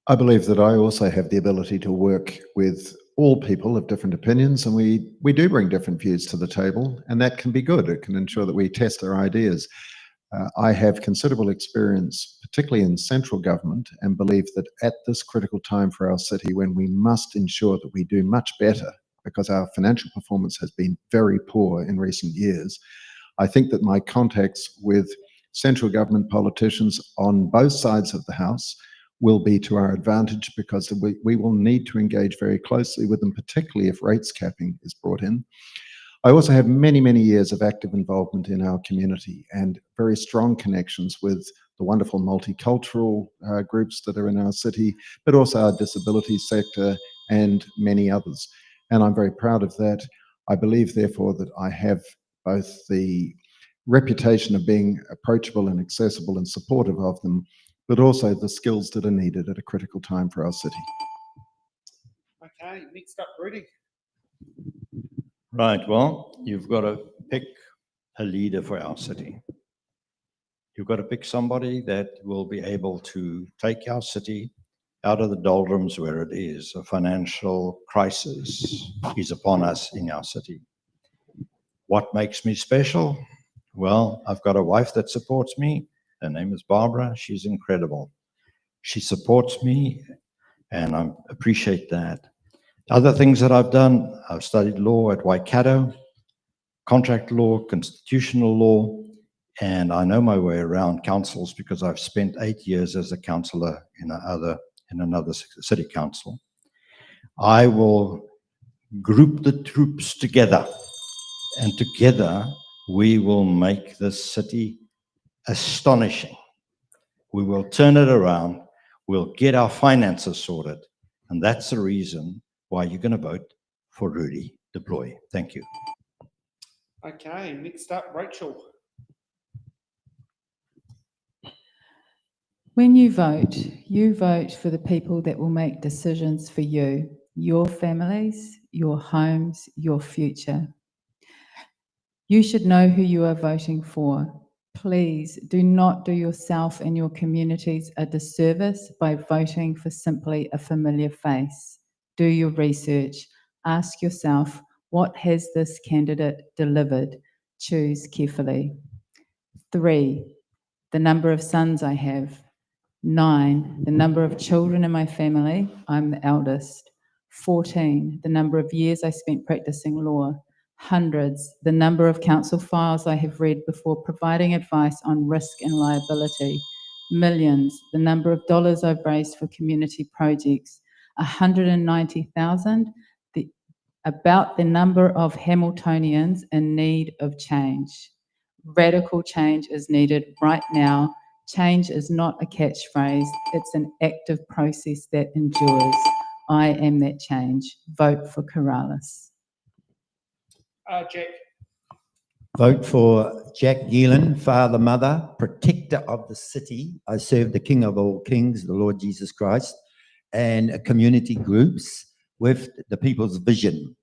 I believe that I also have the ability to work with all people of different opinions, and we do bring different views to the table, and that can be good. It can ensure that we test our ideas. I have considerable experience, particularly in central government, and believe that at this critical time for our city, when we must ensure that we do much better because our financial performance has been very poor in recent years, I think that my contacts with central government politicians on both sides of the House will be to our advantage, because we will need to engage very closely with them, particularly if rates capping is brought in. I also have many, many years of active involvement in our community and very strong connections with the wonderful multicultural groups that are in our city, but also our disability sector and many others. And I'm very proud of that. I believe, therefore, that I have both the reputation of being approachable and accessible and supportive of them, but also the skills that are needed at a critical time for our city. Okay, next up, Rudy. Right, well, you've got to pick a leader for our city. You've got to pick somebody that will be able to take our city out of the doldrums where it is. A financial crisis is upon us in our city. What makes me special? Well, I've got a wife that supports me. Her name is Barbara. She's incredible. She supports me, and I appreciate that. Other things that I've done, I've studied law at Waikato, contract law, constitutional law, and I know my way around councils because I've spent 8 years as a councillor in another city council. I will group the troops together, and together we will make this city astonishing. We will turn it around. We'll get our finances sorted. And that's the reason why you're going to vote for Rudy de Ploy. Thank you. Okay, next up, Rachel. When you vote for the people that will make decisions for you, your families, your homes, your future. You should know who you are voting for. Please do not do yourself and your communities a disservice by voting for simply a familiar face. Do your research. Ask yourself, what has this candidate delivered? Choose carefully. 3, the number of sons I have. 9, the number of children in my family. I'm the eldest. 14, the number of years I spent practicing law. Hundreds, the number of council files I have read before providing advice on risk and liability. Millions, the number of dollars I've raised for community projects. 190,000, about the number of Hamiltonians in need of change. Radical change is needed right now. Change is not a catchphrase, it's an active process that endures. I am that change. Vote for Corrales. Jack. Vote for Jack Geelan, father, mother, protector of the city. I serve the King of all kings, the Lord Jesus Christ, and community groups with the people's vision.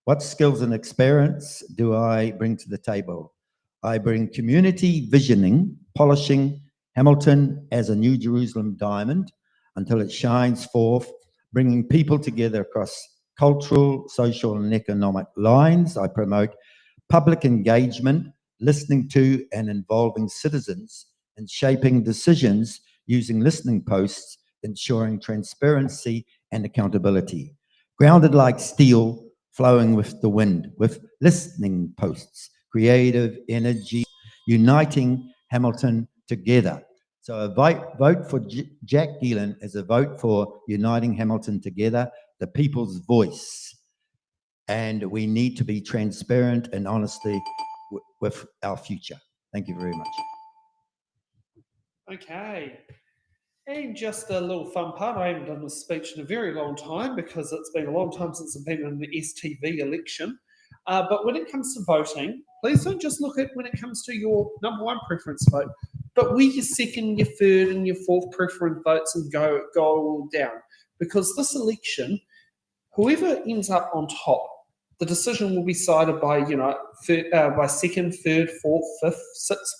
What skills and experience do I bring to the table? I bring community visioning, polishing Hamilton as a New Jerusalem diamond until it shines forth, bringing people together across cultural, social, and economic lines. I promote public engagement, listening to and involving citizens, and shaping decisions using listening posts, ensuring transparency and accountability. Grounded like steel, flowing with the wind, with listening posts, creative energy, uniting Hamilton together. So a vote for Jack Geelan is a vote for uniting Hamilton together, the people's voice. And we need to be transparent and honestly with our future. Thank you very much. Okay. And just a little fun part, I haven't done this speech in a very long time because it's been a long time since I've been in the STV election. But when it comes to voting, please don't just look at when it comes to your number one preference vote, but where your second, your third, and your fourth preference votes and go all down. Because this election, whoever ends up on top, the decision will be decided by, by second, third, fourth, fifth, sixth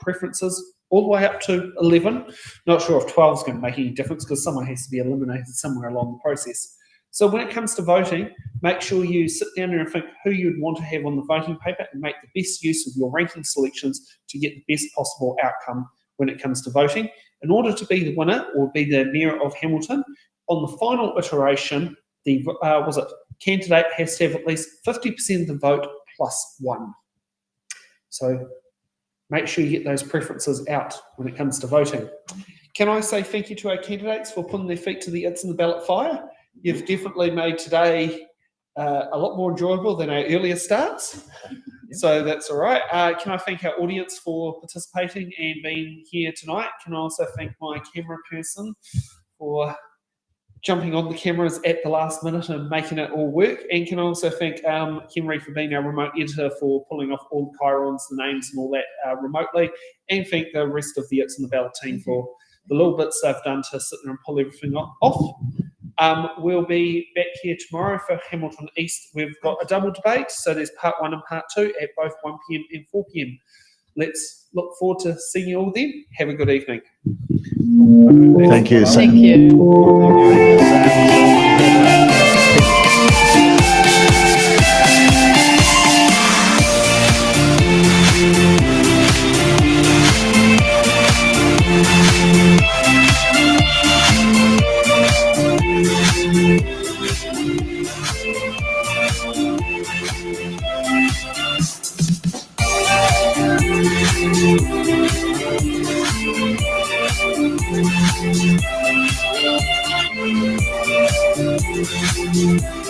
preferences, all the way up to 11. Not sure if 12 is going to make any difference because someone has to be eliminated somewhere along the process. So when it comes to voting, make sure you sit down there and think who you'd want to have on the voting paper and make the best use of your ranking selections to get the best possible outcome when it comes to voting. In order to be the winner or be the Mayor of Hamilton, on the final iteration, the candidate has to have at least 50% of the vote plus one. So make sure you get those preferences out when it comes to voting. Can I say thank you to our candidates for putting their feet to the It's in the Ballot fire? You've definitely made today a lot more enjoyable than our earlier starts. So that's all right. Can I thank our audience for participating and being here tonight? Can I also thank my camera person for jumping on the cameras at the last minute and making it all work. And can I also thank Henry for being our remote editor for pulling off all the chirons, the names and all that remotely. And thank the rest of the It's in the Ballot team for the little bits they've done to sit there and pull everything off. We'll be back here tomorrow for Hamilton East. We've got a double debate, so there's part 1 and part 2 at both 1 p.m. and 4 p.m. Let's look forward to seeing you all then. Have a good evening. Thank you. Thank you. Thank you.